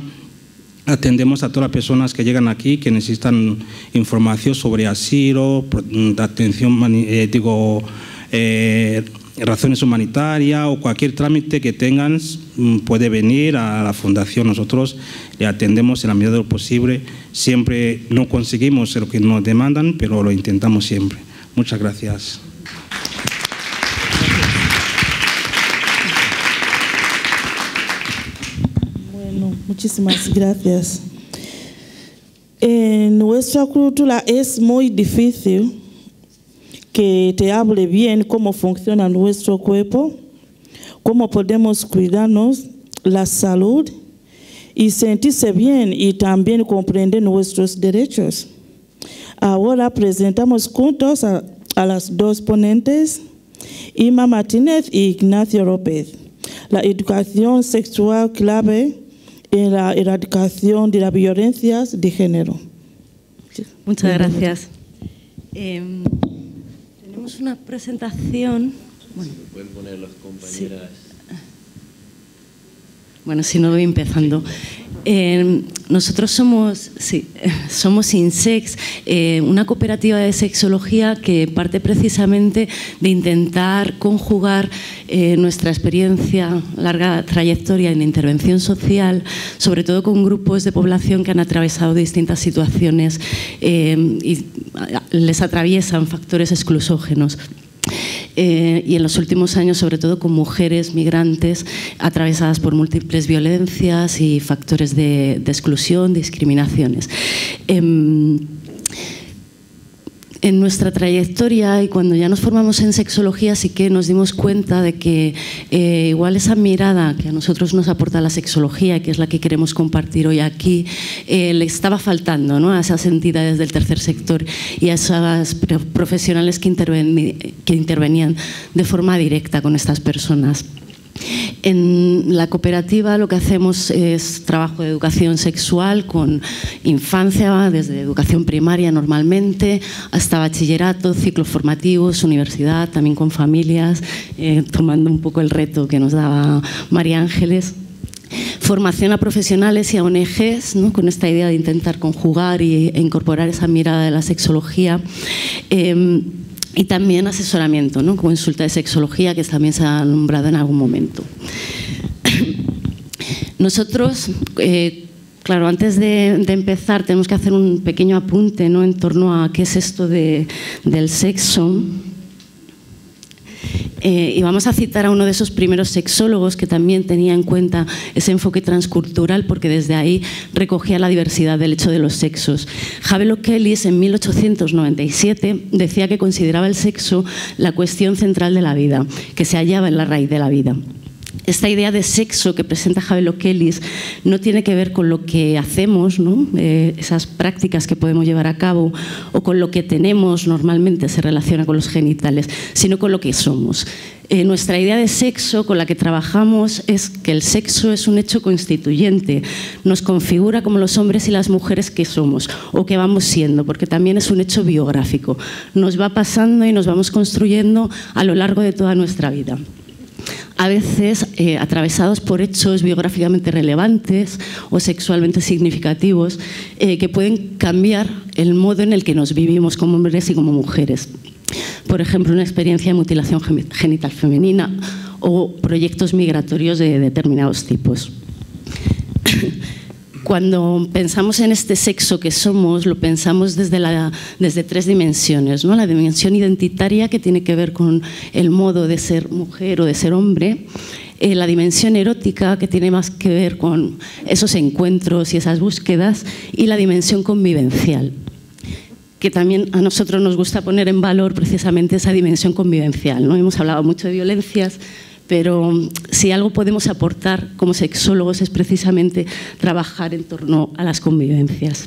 Atendemos a todas las personas que llegan aquí, que necesitan información sobre asilo, atención, razones humanitarias o cualquier trámite que tengan, puede venir a la Fundación. Nosotros le atendemos en la medida de lo posible. Siempre no conseguimos lo que nos demandan, pero lo intentamos siempre. Muchas gracias. Bueno, muchísimas gracias. En nuestra cultura es muy difícil que te hable bien cómo funciona nuestro cuerpo, cómo podemos cuidarnos, la salud y sentirse bien y también comprender nuestros derechos. Ahora presentamos juntos a las dos ponentes, Irma Martínez y Ignacio López. La educación sexual clave en la erradicación de las violencias de género. Muchas gracias. Tenemos una presentación. Bueno, pueden poner las compañeras. Bueno, si no voy empezando. Nosotros somos INSEX, una cooperativa de sexología que parte precisamente de intentar conjugar nuestra experiencia, larga trayectoria en intervención social, sobre todo con grupos de población que han atravesado distintas situaciones y les atraviesan factores exclusógenos. Y en los últimos años, sobre todo con mujeres migrantes atravesadas por múltiples violencias y factores de exclusión, discriminaciones. En nuestra trayectoria y cuando ya nos formamos en sexología sí que nos dimos cuenta de que igual esa mirada que a nosotros nos aporta la sexología, que es la que queremos compartir hoy aquí, le estaba faltando, ¿no?, a esas entidades del tercer sector y a esas profesionales que intervenían de forma directa con estas personas. En la cooperativa lo que hacemos es trabajo de educación sexual con infancia, desde educación primaria normalmente, hasta bachillerato, ciclos formativos, universidad, también con familias, tomando un poco el reto que nos daba María Ángeles. Formación a profesionales y a ONGs, ¿no?, con esta idea de intentar conjugar e incorporar esa mirada de la sexología. Y también asesoramiento, ¿no?, consulta de sexología, que también se ha nombrado en algún momento. Nosotros, claro, antes de empezar tenemos que hacer un pequeño apunte, ¿no?, en torno a qué es esto del sexo. Y vamos a citar a uno de esos primeros sexólogos que también tenía en cuenta ese enfoque transcultural, porque desde ahí recogía la diversidad del hecho de los sexos. Havelock Ellis, en 1897, decía que consideraba el sexo la cuestión central de la vida, que se hallaba en la raíz de la vida. Esta idea de sexo que presenta Havelock Ellis no tiene que ver con lo que hacemos, ¿no?, esas prácticas que podemos llevar a cabo, o con lo que tenemos normalmente, se relaciona con los genitales, sino con lo que somos. Nuestra idea de sexo con la que trabajamos es que el sexo es un hecho constituyente, nos configura como los hombres y las mujeres que somos o que vamos siendo, porque también es un hecho biográfico. Nos va pasando y nos vamos construyendo a lo largo de toda nuestra vida. A veces atravesados por hechos biográficamente relevantes o sexualmente significativos que pueden cambiar el modo en el que nos vivimos como hombres y como mujeres. Por ejemplo, una experiencia de mutilación genital femenina o proyectos migratorios de determinados tipos. Cuando pensamos en este sexo que somos, lo pensamos desde tres dimensiones, ¿no? La dimensión identitaria, que tiene que ver con el modo de ser mujer o de ser hombre. La dimensión erótica, que tiene más que ver con esos encuentros y esas búsquedas. Y la dimensión convivencial, que también a nosotros nos gusta poner en valor precisamente esa dimensión convivencial, ¿no? Hemos hablado mucho de violencias, pero si algo podemos aportar como sexólogos es precisamente trabajar en torno a las convivencias.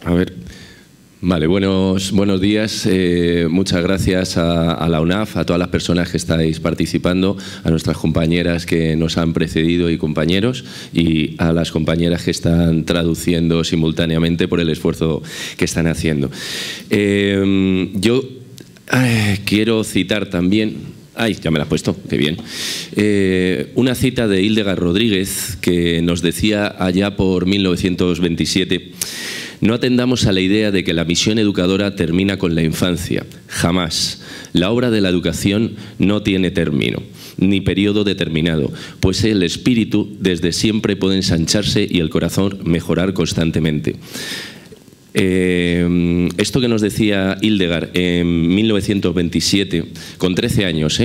A ver, vale, buenos días. Muchas gracias a la UNAF, a todas las personas que estáis participando, a nuestras compañeras que nos han precedido y compañeros, y a las compañeras que están traduciendo simultáneamente por el esfuerzo que están haciendo. Yo quiero citar también, ya me la has puesto, qué bien, una cita de Hildegard Rodríguez que nos decía allá por 1927: no atendamos a la idea de que la misión educadora termina con la infancia. Jamás. La obra de la educación no tiene término, ni periodo determinado, pues el espíritu desde siempre puede ensancharse y el corazón mejorar constantemente. Esto que nos decía Hildegard en 1927, con 13 años,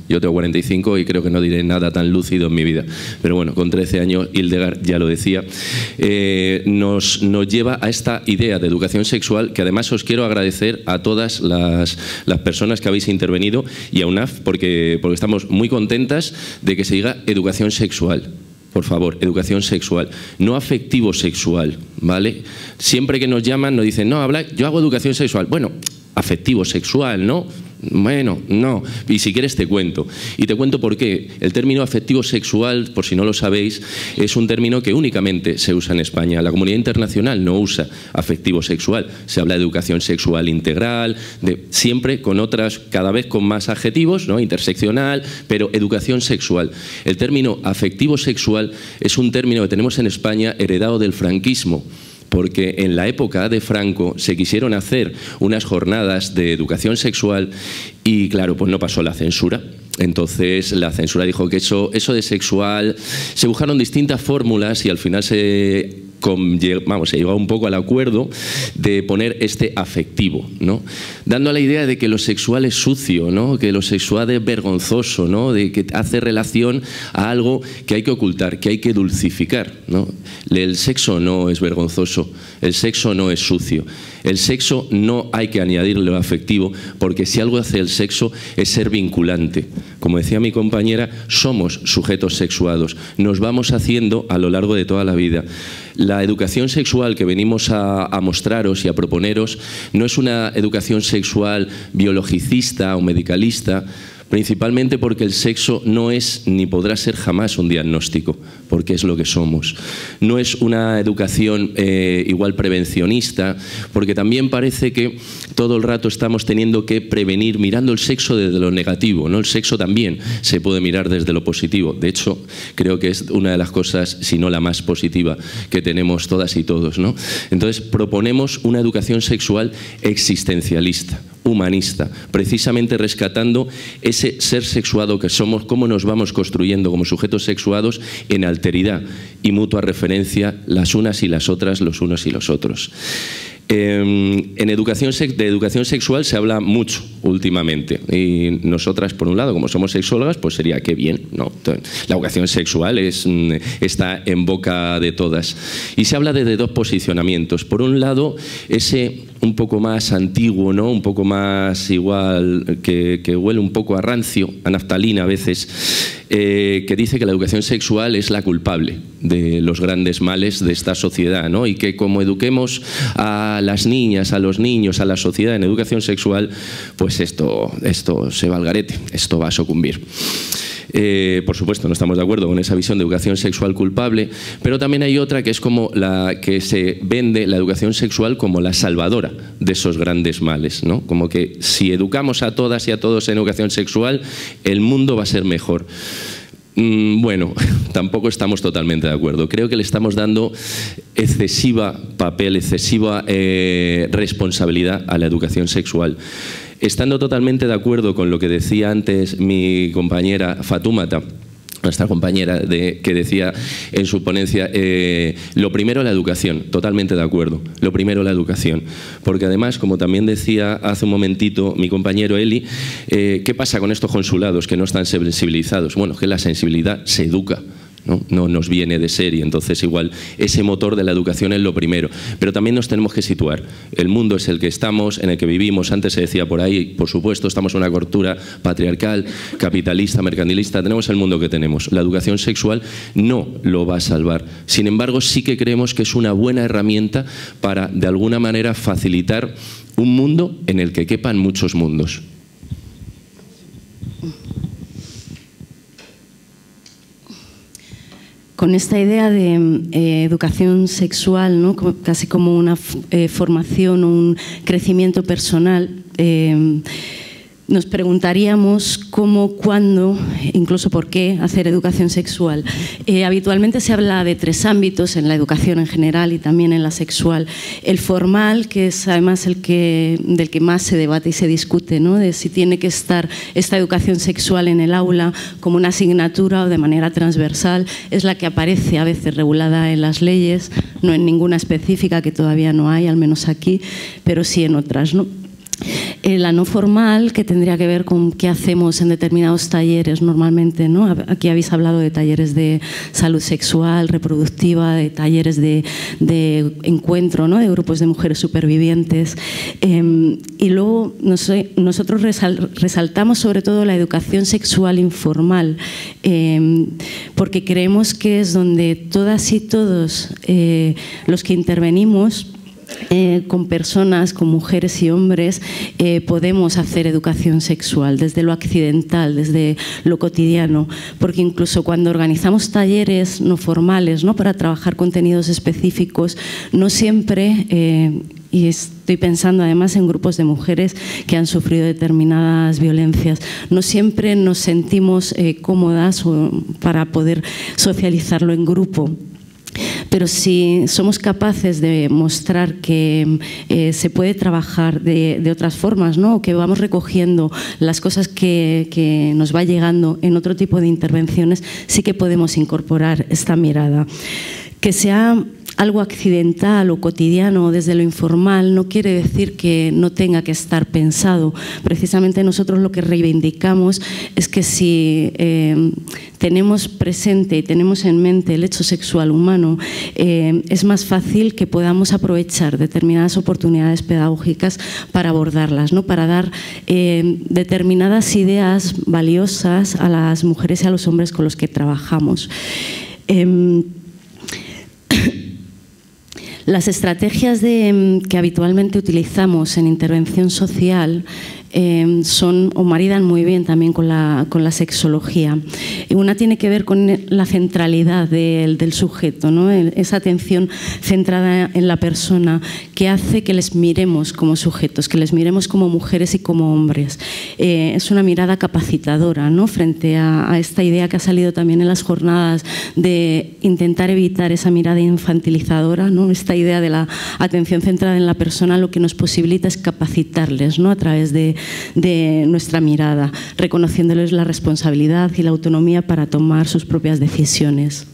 yo tengo 45 y creo que no diré nada tan lúcido en mi vida, pero bueno, con 13 años Hildegard ya lo decía, nos lleva a esta idea de educación sexual, que además os quiero agradecer a todas las personas que habéis intervenido y a UNAF, porque estamos muy contentas de que se diga educación sexual. Por favor, educación sexual, no afectivo sexual, ¿vale? Siempre que nos llaman nos dicen, no, yo hago educación sexual. Bueno, afectivo sexual, ¿no? Bueno, no. Y si quieres te cuento. Y te cuento por qué. El término afectivo sexual, por si no lo sabéis, es un término que únicamente se usa en España. La comunidad internacional no usa afectivo sexual. Se habla de educación sexual integral, siempre con otras, cada vez con más adjetivos, ¿no? Interseccional, pero educación sexual. El término afectivo sexual es un término que tenemos en España heredado del franquismo, porque en la época de Franco se quisieron hacer unas jornadas de educación sexual y, claro, pues no pasó la censura. Entonces la censura dijo que eso de sexual, se buscaron distintas fórmulas y al final se llegó un poco al acuerdo de poner este afectivo, ¿no? Dando la idea de que lo sexual es sucio, ¿no? Que lo sexual es vergonzoso, ¿no? De que hace relación a algo que hay que ocultar, que hay que dulcificar, ¿no? El sexo no es vergonzoso, el sexo no es sucio, el sexo no hay que añadirle lo afectivo, porque si algo hace el sexo es ser vinculante. Como decía mi compañera, somos sujetos sexuados, nos vamos haciendo a lo largo de toda la vida. La educación sexual que venimos a mostraros y a proponeros no es una educación sexual biologicista o medicalista, principalmente porque el sexo no es ni podrá ser jamás un diagnóstico, porque es lo que somos. No es una educación igual prevencionista, porque también parece que todo el rato estamos teniendo que prevenir mirando el sexo desde lo negativo, ¿no? El sexo también se puede mirar desde lo positivo. De hecho, creo que es una de las cosas, si no la más positiva, que tenemos todas y todos, ¿no? Entonces, proponemos una educación sexual existencialista, humanista, precisamente rescatando ese ser sexuado que somos, cómo nos vamos construyendo como sujetos sexuados en alteridad y mutua referencia las unas y las otras, los unos y los otros. De educación sexual se habla mucho últimamente y nosotras, por un lado, como somos sexólogas, pues sería qué bien, ¿no? La educación sexual está en boca de todas y se habla de dos posicionamientos. Por un lado, ese un poco más antiguo, ¿no? Un poco más igual, que huele un poco a rancio, a naftalina a veces, que dice que la educación sexual es la culpable de los grandes males de esta sociedad, ¿no? Y que como eduquemos a las niñas, a los niños, a la sociedad en educación sexual, pues esto se va al garete, esto va a sucumbir. Por supuesto, no estamos de acuerdo con esa visión de educación sexual culpable, pero también hay otra que es como la que se vende la educación sexual como la salvadora de esos grandes males, ¿no? Como que si educamos a todas y a todos en educación sexual, el mundo va a ser mejor. Bueno, tampoco estamos totalmente de acuerdo. Creo que le estamos dando excesiva responsabilidad a la educación sexual. Estando totalmente de acuerdo con lo que decía antes mi compañera Fatoumata, nuestra compañera que decía en su ponencia, lo primero la educación, totalmente de acuerdo, lo primero la educación, porque además, como también decía hace un momentito mi compañero Eli, ¿qué pasa con estos consulados que no están sensibilizados? Bueno, que la sensibilidad se educa. No nos viene de serie, entonces igual ese motor de la educación es lo primero, pero también nos tenemos que situar. El mundo es el que estamos, en el que vivimos, antes se decía por ahí, por supuesto estamos en una cultura patriarcal, capitalista, mercantilista, tenemos el mundo que tenemos. La educación sexual no lo va a salvar, sin embargo sí que creemos que es una buena herramienta para de alguna manera facilitar un mundo en el que quepan muchos mundos. Con esta idea de educación sexual, ¿no? Casi como una formación o un crecimiento personal, nos preguntaríamos cómo, cuándo, incluso por qué hacer educación sexual. Habitualmente se habla de tres ámbitos en la educación en general y también en la sexual. El formal, que es además del que más se debate y se discute, ¿no? De si tiene que estar esta educación sexual en el aula como una asignatura o de manera transversal. Es la que aparece a veces regulada en las leyes, no en ninguna específica, que todavía no hay, al menos aquí, pero sí en otras, ¿no? La no formal, que tendría que ver con qué hacemos en determinados talleres normalmente, ¿no? Aquí habéis hablado de talleres de salud sexual, reproductiva, de talleres de encuentro, ¿no? De grupos de mujeres supervivientes. Y luego nosotros resaltamos sobre todo la educación sexual informal, porque creemos que es donde todas y todos los que intervenimos con personas, con mujeres y hombres, podemos hacer educación sexual desde lo accidental, desde lo cotidiano, porque incluso cuando organizamos talleres no formales, ¿no?, para trabajar contenidos específicos, no siempre, y estoy pensando además en grupos de mujeres que han sufrido determinadas violencias, no siempre nos sentimos cómodas para poder socializarlo en grupo. Pero si somos capaces de mostrar que se puede trabajar de otras formas, ¿no?, que vamos recogiendo las cosas que nos va llegando en otro tipo de intervenciones, sí que podemos incorporar esta mirada. Que sea algo accidental o cotidiano desde lo informal no quiere decir que no tenga que estar pensado. Precisamente nosotros lo que reivindicamos es que si tenemos presente y tenemos en mente el hecho sexual humano, es más fácil que podamos aprovechar determinadas oportunidades pedagógicas para abordarlas, ¿no?, para dar determinadas ideas valiosas a las mujeres y a los hombres con los que trabajamos. Las estrategias que habitualmente utilizamos en intervención social son o maridan muy bien también con la sexología. Una tiene que ver con la centralidad del sujeto, ¿no?, esa atención centrada en la persona que hace que les miremos como sujetos, que les miremos como mujeres y como hombres. Es una mirada capacitadora, ¿no?, frente a esta idea que ha salido también en las jornadas de intentar evitar esa mirada infantilizadora, ¿no?, esta idea de la atención centrada en la persona lo que nos posibilita es capacitarles, ¿no?, a través de nuestra mirada, reconociéndoles la responsabilidad y la autonomía para tomar sus propias decisiones.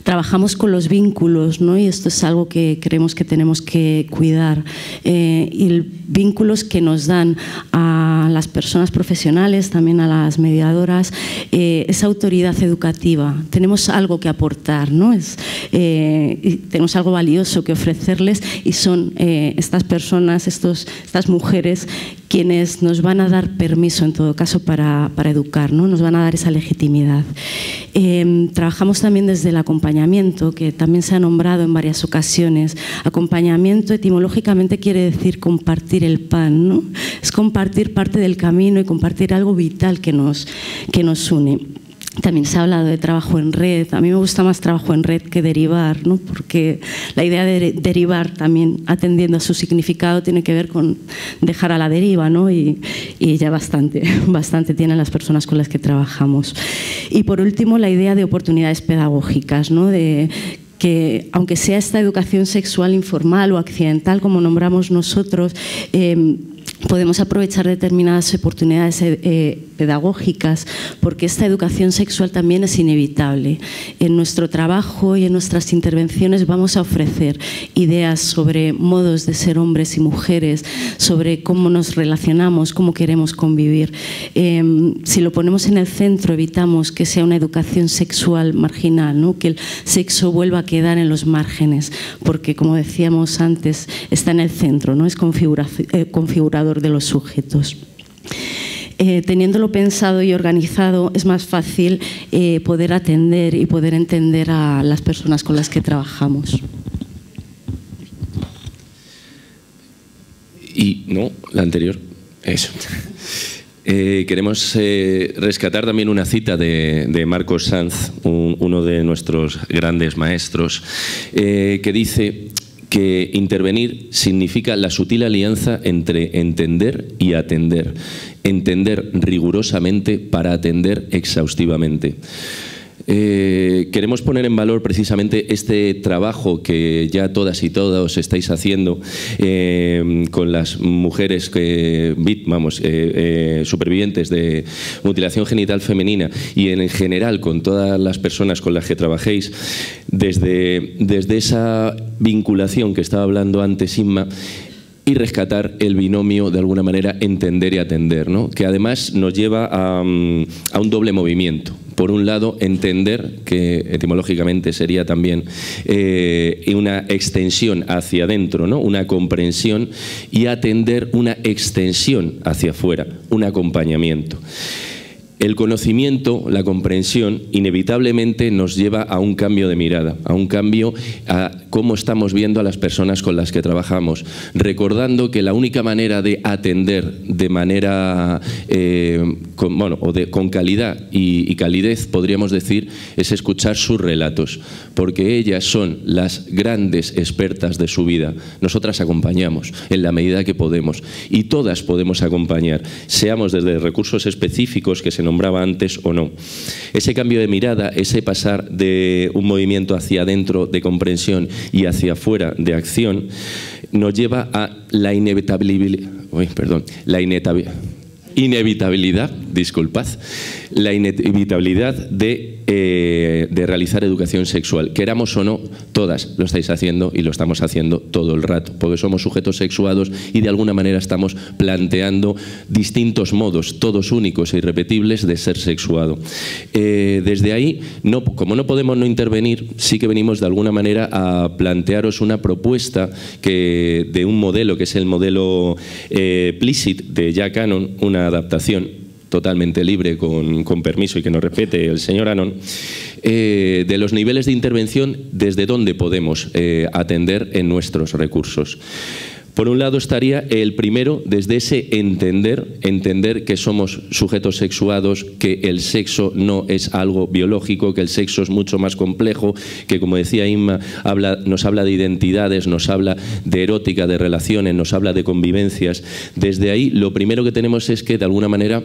Trabajamos con los vínculos, ¿no?, y esto es algo que creemos que tenemos que cuidar. Y vínculos que nos dan a las personas profesionales, también a las mediadoras, esa autoridad educativa. Tenemos algo que aportar, ¿no? Y tenemos algo valioso que ofrecerles y son estas personas, estas mujeres, quienes nos van a dar permiso, en todo caso, para educar, ¿no?, nos van a dar esa legitimidad. Trabajamos también desde el acompañamiento, que también se ha nombrado en varias ocasiones. Acompañamiento etimológicamente quiere decir compartir el pan, ¿no? Es compartir parte del camino y compartir algo vital que nos une. También se ha hablado de trabajo en red. A mí me gusta más trabajo en red que derivar, ¿no?, porque la idea de derivar, también atendiendo a su significado, tiene que ver con dejar a la deriva, ¿no?, y ya bastante tienen las personas con las que trabajamos. Y por último, la idea de oportunidades pedagógicas, ¿no?, de que aunque sea esta educación sexual informal o accidental, como nombramos nosotros, podemos aprovechar determinadas oportunidades pedagógicas, porque esta educación sexual también es inevitable. En nuestro trabajo y en nuestras intervenciones vamos a ofrecer ideas sobre modos de ser hombres y mujeres, sobre cómo nos relacionamos, cómo queremos convivir. Si lo ponemos en el centro, evitamos que sea una educación sexual marginal, ¿no?, que el sexo vuelva a quedar en los márgenes, porque, como decíamos antes, está en el centro, ¿no?, es configurador de los sujetos. Teniéndolo pensado y organizado, es más fácil poder atender y poder entender a las personas con las que trabajamos. Y no, la anterior, eso. Queremos rescatar también una cita de Marcos Sanz, uno de nuestros grandes maestros, que dice que intervenir significa la sutil alianza entre entender y atender. Entender rigurosamente para atender exhaustivamente. Queremos poner en valor precisamente este trabajo que ya todas y todos estáis haciendo con las mujeres supervivientes de mutilación genital femenina y en general con todas las personas con las que trabajéis, desde esa vinculación que estaba hablando antes Inma, y rescatar el binomio, de alguna manera, entender y atender, ¿no?, que además nos lleva a un doble movimiento. Por un lado, entender, que etimológicamente sería también una extensión hacia adentro, ¿no?, una comprensión, y atender una extensión hacia afuera, un acompañamiento. El conocimiento, la comprensión, inevitablemente nos lleva a un cambio de mirada, a un cambio a cómo estamos viendo a las personas con las que trabajamos, recordando que la única manera de atender de manera con calidad y calidez, podríamos decir, es escuchar sus relatos, porque ellas son las grandes expertas de su vida. Nosotras acompañamos en la medida que podemos y todas podemos acompañar, seamos desde recursos específicos que se nombraba antes o no. Ese cambio de mirada, ese pasar de un movimiento hacia adentro de comprensión y hacia afuera de acción, nos lleva a la inevitabilidad, de realizar educación sexual. Queramos o no, todas lo estáis haciendo y lo estamos haciendo todo el rato, porque somos sujetos sexuados y de alguna manera estamos planteando distintos modos, todos únicos e irrepetibles, de ser sexuado. Desde ahí, como no podemos no intervenir, sí que venimos de alguna manera a plantearos una propuesta de un modelo, que es el modelo Plicit de Jack Cannon, una adaptación totalmente libre, con permiso y que nos respete el señor Anon, de los niveles de intervención desde donde podemos atender en nuestros recursos. Por un lado estaría el primero, desde ese entender que somos sujetos sexuados, que el sexo no es algo biológico, que el sexo es mucho más complejo, que, como decía Inma, nos habla de identidades, nos habla de erótica, de relaciones, nos habla de convivencias. Desde ahí lo primero que tenemos es que, de alguna manera,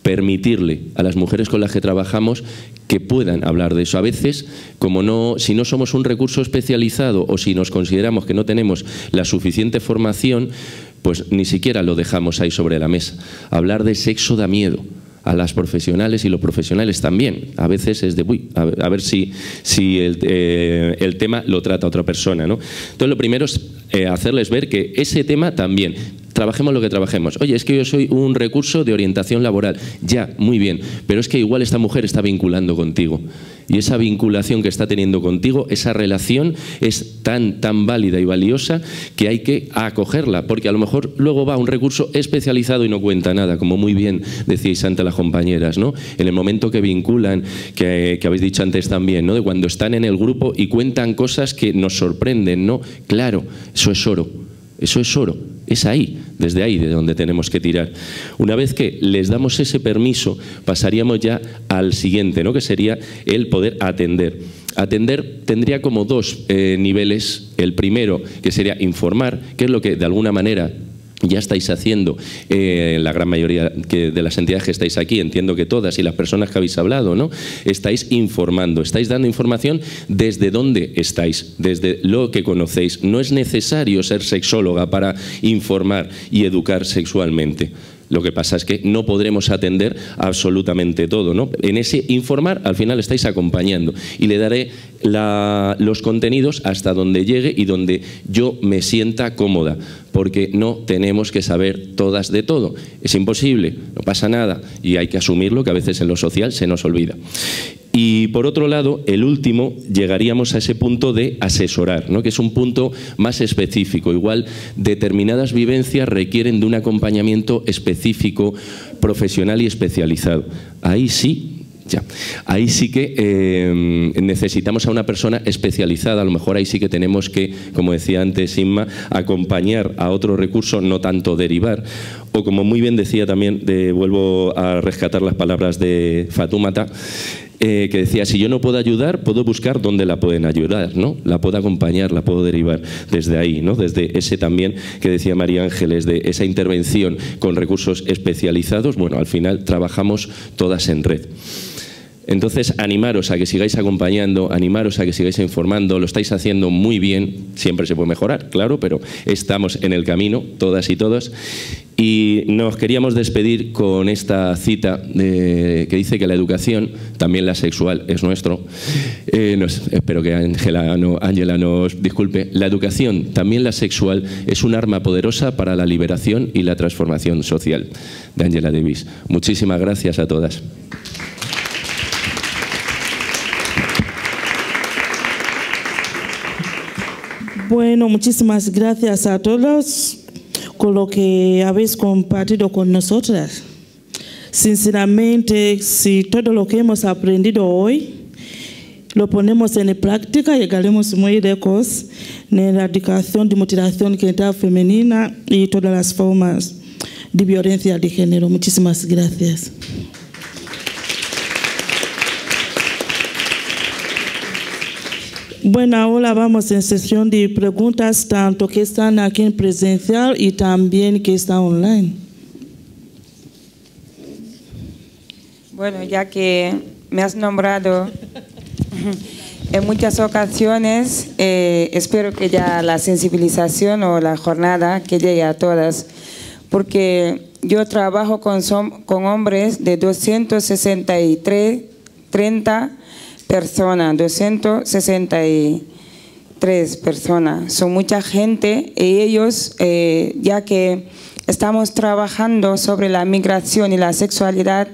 permitirle a las mujeres con las que trabajamos que puedan hablar de eso. A veces, si no somos un recurso especializado o si nos consideramos que no tenemos la suficiente formación, pues ni siquiera lo dejamos ahí sobre la mesa. Hablar de sexo da miedo a las profesionales y los profesionales también. A veces es de, a ver si el tema lo trata otra persona, ¿no? Entonces, lo primero es hacerles ver que ese tema también, trabajemos lo que trabajemos. Oye, es que yo soy un recurso de orientación laboral. Ya, muy bien, pero es que igual esta mujer está vinculando contigo. Y esa vinculación que está teniendo contigo, esa relación es tan válida y valiosa que hay que acogerla, porque a lo mejor luego va un recurso especializado y no cuenta nada, como muy bien decíais antes las compañeras, ¿no? En el momento que vinculan, que habéis dicho antes también, ¿no? De cuando están en el grupo y cuentan cosas que nos sorprenden, ¿no? Claro, eso es oro, eso es oro. Es ahí, desde ahí de donde tenemos que tirar. Una vez que les damos ese permiso, pasaríamos ya al siguiente, ¿no? Que sería el poder atender. Atender tendría como dos niveles. El primero, que sería informar, que es lo que de alguna manera ya estáis haciendo, la gran mayoría de las entidades que estáis aquí, entiendo que todas, y las personas que habéis hablado, ¿no? Estáis informando, estáis dando información desde dónde estáis, desde lo que conocéis. No es necesario ser sexóloga para informar y educar sexualmente. Lo que pasa es que no podremos atender absolutamente todo, ¿no? En ese informar, al final estáis acompañando y le daré los contenidos hasta donde llegue y donde yo me sienta cómoda, porque no tenemos que saber todas de todo. Es imposible, no pasa nada y hay que asumirlo, que a veces en lo social se nos olvida. Y por otro lado, el último, llegaríamos a ese punto de asesorar, ¿no? Que es un punto más específico. Igual determinadas vivencias requieren de un acompañamiento específico, profesional y especializado. Ahí sí. Ahí sí que necesitamos a una persona especializada. A lo mejor ahí sí que tenemos que, como decía antes Inma, acompañar a otro recurso, no tanto derivar. O como muy bien decía también, vuelvo a rescatar las palabras de Fatoumata, que decía, si yo no puedo ayudar, puedo buscar dónde la pueden ayudar, ¿no? La puedo acompañar, la puedo derivar desde ahí, ¿no? Desde ese también que decía María Ángeles, de esa intervención con recursos especializados. Bueno, al final trabajamos todas en red. Entonces, animaros a que sigáis acompañando, animaros a que sigáis informando, lo estáis haciendo muy bien, siempre se puede mejorar, claro, pero estamos en el camino, todas y todos. Y nos queríamos despedir con esta cita que dice que la educación, también la sexual, es nuestro. Espero que Ángela nos disculpe. La educación, también la sexual, es un arma poderosa para la liberación y la transformación social, de Angela Davis. Muchísimas gracias a todas. Bueno, muchísimas gracias a todos con lo que habéis compartido con nosotras. Sinceramente, si todo lo que hemos aprendido hoy lo ponemos en práctica, llegaremos muy lejos en la erradicación de mutilación genital femenina y todas las formas de violencia de género. Muchísimas gracias. Bueno, ahora vamos en sesión de preguntas, tanto que están aquí en presencial y también que están online. Bueno, ya que me has nombrado en muchas ocasiones, espero que ya la sensibilización o la jornada que llegue a todas, porque yo trabajo con hombres de 230 personas, 263 personas. Son mucha gente y ellos, ya que estamos trabajando sobre la migración y la sexualidad,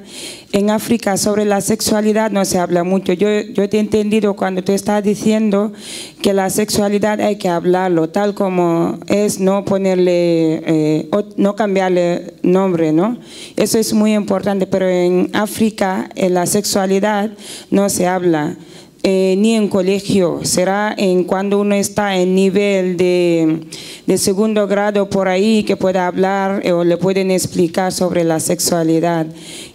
en África sobre la sexualidad no se habla mucho. Yo te he entendido cuando tú estás diciendo que la sexualidad hay que hablarlo, tal como es, no ponerle, no cambiarle nombre, ¿no? Eso es muy importante, pero en África la sexualidad no se habla. Ni en colegio, será en cuando uno está en nivel de segundo grado por ahí que pueda hablar o le pueden explicar sobre la sexualidad.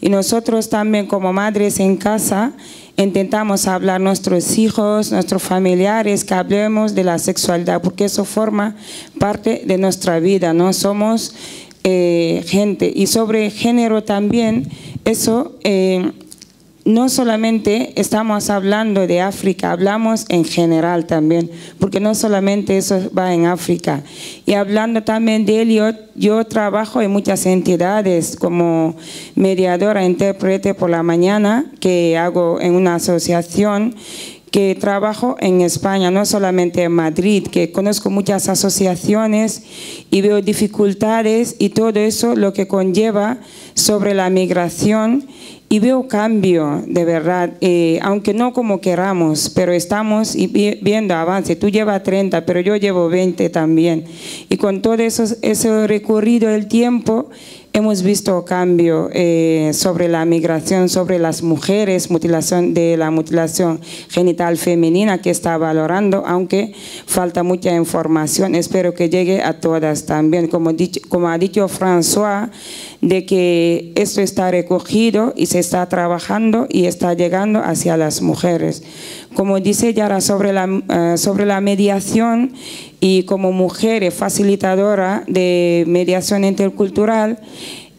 Y nosotros también como madres en casa intentamos hablar a nuestros hijos, nuestros familiares, que hablemos de la sexualidad, porque eso forma parte de nuestra vida, ¿no? Somos gente. Y sobre género también, eso... no solamente estamos hablando de África, hablamos en general también, porque no solamente eso va en África. Y hablando también de él, yo trabajo en muchas entidades como mediadora, intérprete por la mañana, que hago en una asociación que trabajo en España, no solamente en Madrid, que conozco muchas asociaciones y veo dificultades y todo eso lo que conlleva sobre la migración. Y veo cambio, de verdad, aunque no como queramos, pero estamos viendo avance. Tú llevas 30, pero yo llevo 20 también. Y con todo ese recorrido del tiempo, hemos visto cambio sobre la migración, sobre las mujeres, la mutilación genital femenina que está valorando, aunque falta mucha información. Espero que llegue a todas también. Como ha dicho François, de que esto está recogido y se está trabajando y está llegando hacia las mujeres. Como dice Yara sobre la mediación, y como mujer facilitadora de mediación intercultural,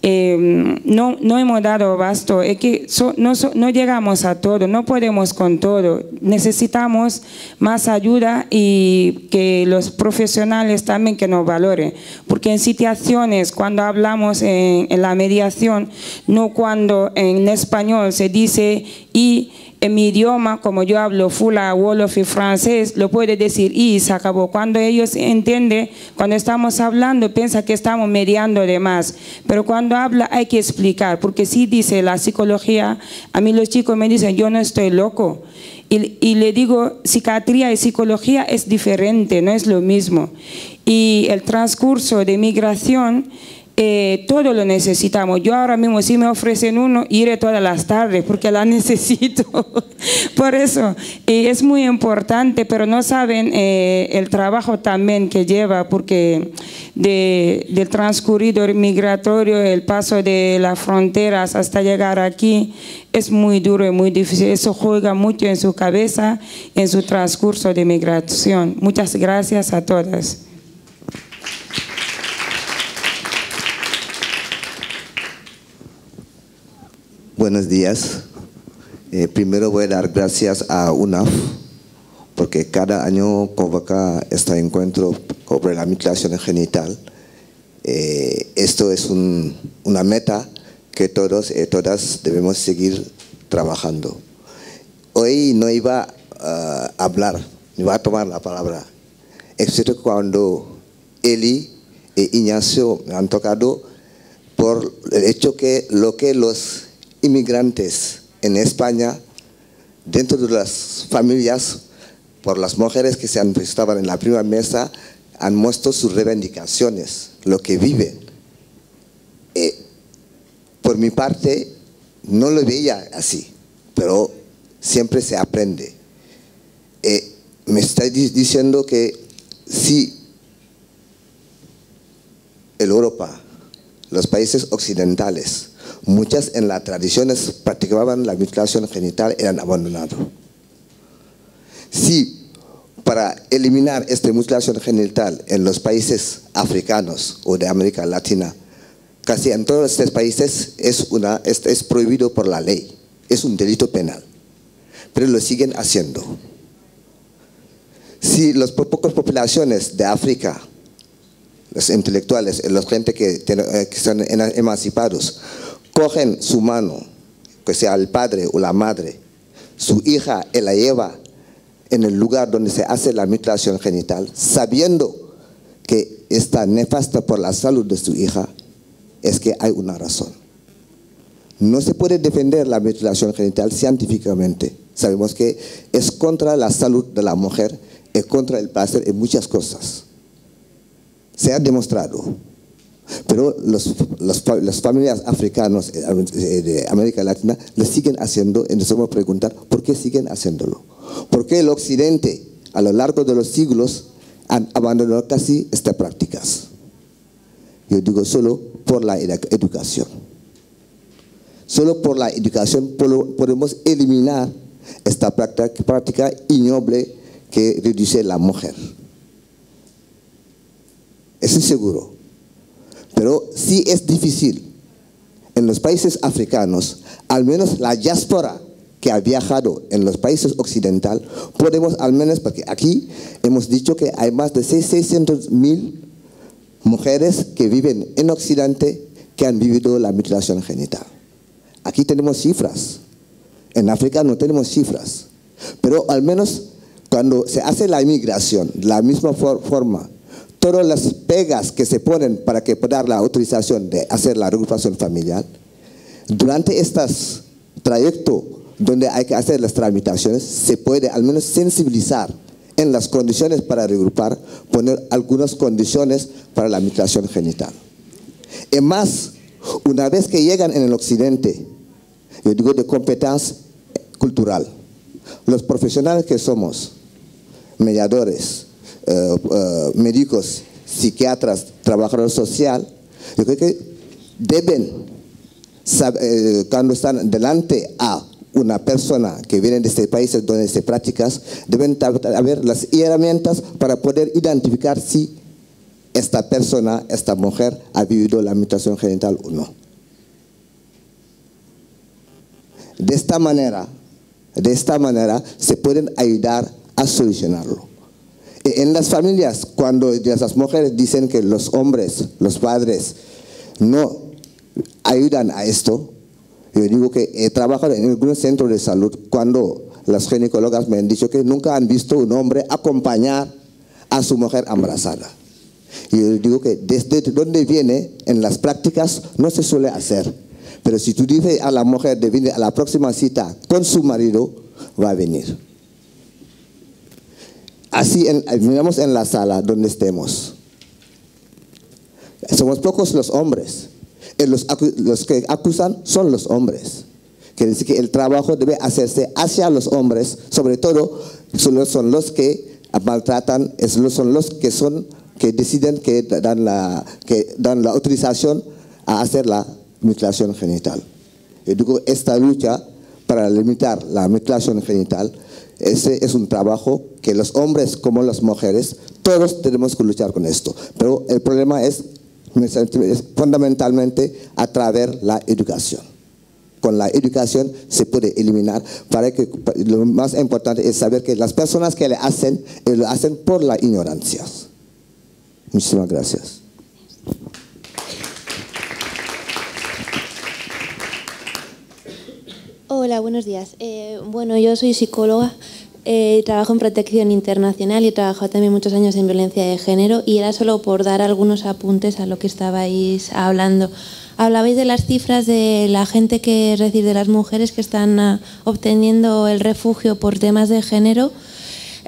no hemos dado abasto, es que no llegamos a todo, no podemos con todo, necesitamos más ayuda y que los profesionales también que nos valoren, porque en situaciones cuando hablamos en la mediación, no cuando en español se dice y en mi idioma, como yo hablo Fula, Wolof y francés, lo puede decir y se acabó. Cuando ellos entienden, cuando estamos hablando, piensan que estamos mediando de más. Pero cuando habla hay que explicar, porque sí dice la psicología, a mí los chicos me dicen, yo no estoy loco. Y le digo, psiquiatría y psicología es diferente, no es lo mismo. Y el transcurso de migración, todo lo necesitamos. Yo ahora mismo si me ofrecen uno, iré todas las tardes porque la necesito. Por eso es muy importante, pero no saben el trabajo también que lleva, porque del transcurrido migratorio, el paso de las fronteras hasta llegar aquí es muy duro y muy difícil. Eso juega mucho en su cabeza, en su transcurso de migración. Muchas gracias a todas. Buenos días. Primero voy a dar gracias a UNAF porque cada año convoca este encuentro sobre la mutilación genital. Esto es una meta que todos y todas debemos seguir trabajando. Hoy no iba a hablar, no iba a tomar la palabra, excepto cuando Eli e Ignacio me han tocado por el hecho que lo que los inmigrantes en España, dentro de las familias, por las mujeres que estaban en la primera mesa, han mostrado sus reivindicaciones, lo que viven. Por mi parte, no lo veía así, pero siempre se aprende. Me está diciendo que si Europa, los países occidentales, muchas en las tradiciones practicaban la mutilación genital, eran abandonados. Si para eliminar esta mutilación genital en los africanos o de América Latina, casi en todos estos países es prohibido por la ley, es un delito penal, pero lo siguen haciendo. Si las pocas poblaciones de África, los intelectuales, los gente que están emancipados, cogen su mano, que sea el padre o la madre, su hija y la lleva en el lugar donde se hace la mutilación genital, sabiendo que está nefasta por la salud de su hija, es que hay una razón. No se puede defender la mutilación genital científicamente. Sabemos que es contra la salud de la mujer, es contra el placer en muchas cosas. Se ha demostrado. Pero las familias africanas de América Latina lo siguen haciendo, y nos vamos a preguntar por qué siguen haciéndolo. ¿Por qué el Occidente, a lo largo de los siglos, han abandonado casi estas prácticas? Yo digo solo por la educación. Solo por la educación podemos eliminar esta práctica ignoble que reduce a la mujer. Eso es seguro. Pero sí es difícil. En los países africanos, al menos la diáspora que ha viajado en los países occidentales, podemos al menos, porque aquí hemos dicho que hay más de 600.000 mujeres que viven en Occidente que han vivido la mutilación genital. Aquí tenemos cifras. En África no tenemos cifras. Pero al menos cuando se hace la inmigración, de la misma forma, todas las pegas que se ponen para que pueda dar la autorización de hacer la reagrupación familiar, durante estos trayectos donde hay que hacer las tramitaciones, se puede al menos sensibilizar en las condiciones para reagrupar, poner algunas condiciones para la mutilación genital. Y más, una vez que llegan en el Occidente, yo digo de competencia cultural, los profesionales que somos, mediadores, médicos, psiquiatras, trabajadores sociales, yo creo que deben, cuando están delante a una persona que viene de este país donde se practicas, deben haber las herramientas para poder identificar si esta persona, esta mujer, ha vivido la mutilación genital o no. De esta manera se pueden ayudar a solucionarlo. En las familias, cuando las mujeres dicen que los hombres, los padres, no ayudan a esto, yo digo que he trabajado en algún centro de salud cuando las ginecólogas me han dicho que nunca han visto un hombre acompañar a su mujer embarazada. Y yo digo que desde donde viene, en las prácticas no se suele hacer. Pero si tú dices a la mujer de venir a la próxima cita con su marido, va a venir. Así miramos en la sala donde estemos. Somos pocos los hombres. Y los que acusan son los hombres. Quiere decir que el trabajo debe hacerse hacia los hombres, sobre todo son los que maltratan, son los que deciden que dan la autorización a hacer la mutilación genital. Yo digo, esta lucha para limitar la mutilación genital, ese es un trabajo que los hombres como las mujeres, todos tenemos que luchar con esto. Pero el problema es fundamentalmente a través de la educación. Con la educación se puede eliminar. Lo más importante es saber que las personas que lo hacen por la ignorancia. Muchísimas gracias. Hola, buenos días. Bueno, yo soy psicóloga, trabajo en protección internacional y he trabajado también muchos años en violencia de género, y era solo por dar algunos apuntes a lo que estabais hablando. Hablabais de las cifras de la gente que, es decir, de las mujeres que están obteniendo el refugio por temas de género.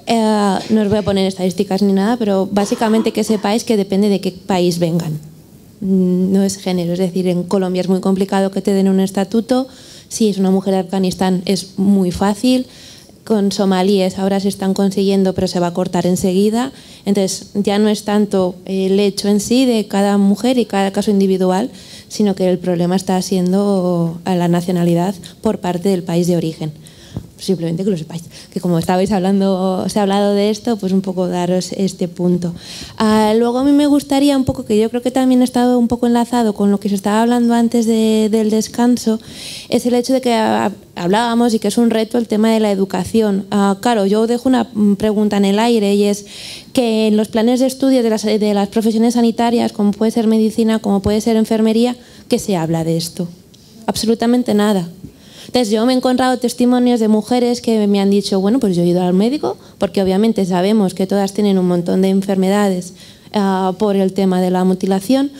No os voy a poner estadísticas ni nada, pero básicamente que sepáis que depende de qué país vengan. No es género, es decir, en Colombia es muy complicado que te den un estatuto. si es una mujer de Afganistán es muy fácil, con somalíes ahora se están consiguiendo, pero se va a cortar enseguida. Entonces ya no es tanto el hecho en sí de cada mujer y cada caso individual, sino que el problema está siendo a la nacionalidad por parte del país de origen. Simplemente que lo sepáis, que como estabais hablando, os he hablado de esto, pues un poco daros este punto. Luego a mí me gustaría un poco, que yo creo que también ha estado un poco enlazado con lo que se estaba hablando antes del descanso, es el hecho de que hablábamos y que es un reto el tema de la educación. Claro, yo dejo una pregunta en el aire y es que en los planes de estudio de las profesiones sanitarias, como puede ser medicina, como puede ser enfermería, ¿qué se habla de esto? Absolutamente nada. Entonces yo me he encontrado testimonios de mujeres que me han dicho, bueno, pues yo he ido al médico, porque obviamente sabemos que todas tienen un montón de enfermedades por el tema de la mutilación,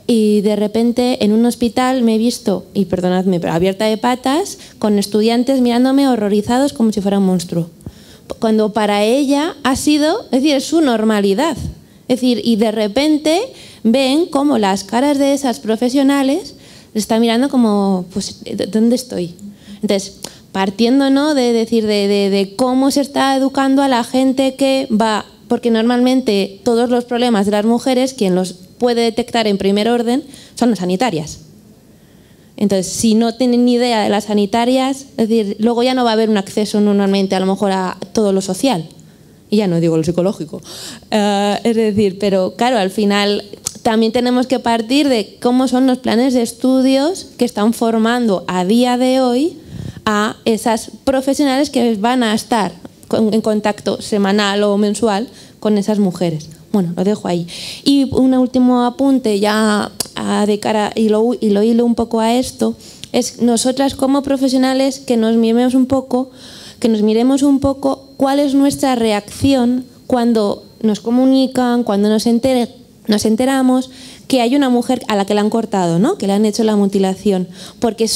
y de repente en un hospital me he visto, y perdonadme, pero abierta de patas, con estudiantes mirándome horrorizados como si fuera un monstruo. Cuando para ella ha sido, es decir, es su normalidad. Es decir, y de repente ven cómo las caras de esas profesionales están mirando como, pues, ¿dónde estoy? Entonces, partiendo, ¿no?, de decir de cómo se está educando a la gente que va, porque normalmente todos los problemas de las mujeres, quien los puede detectar en primer orden, son las sanitarias. Entonces, si no tienen ni idea de las sanitarias, es decir, luego ya no va a haber un acceso normalmente a lo mejor a todo lo social. Y ya no digo lo psicológico. Es decir, pero claro, al final también tenemos que partir de cómo son los planes de estudios que están formando a día de hoy a esas profesionales que van a estar en contacto semanal o mensual con esas mujeres. Bueno, lo dejo ahí. Y un último apunte ya de cara, y lo hilo un poco a esto, es nosotras como profesionales que nos miremos un poco cuál es nuestra reacción cuando nos comunican, cuando nos enteramos que hay una mujer a la que le han cortado, ¿no?, que le han hecho la mutilación, porque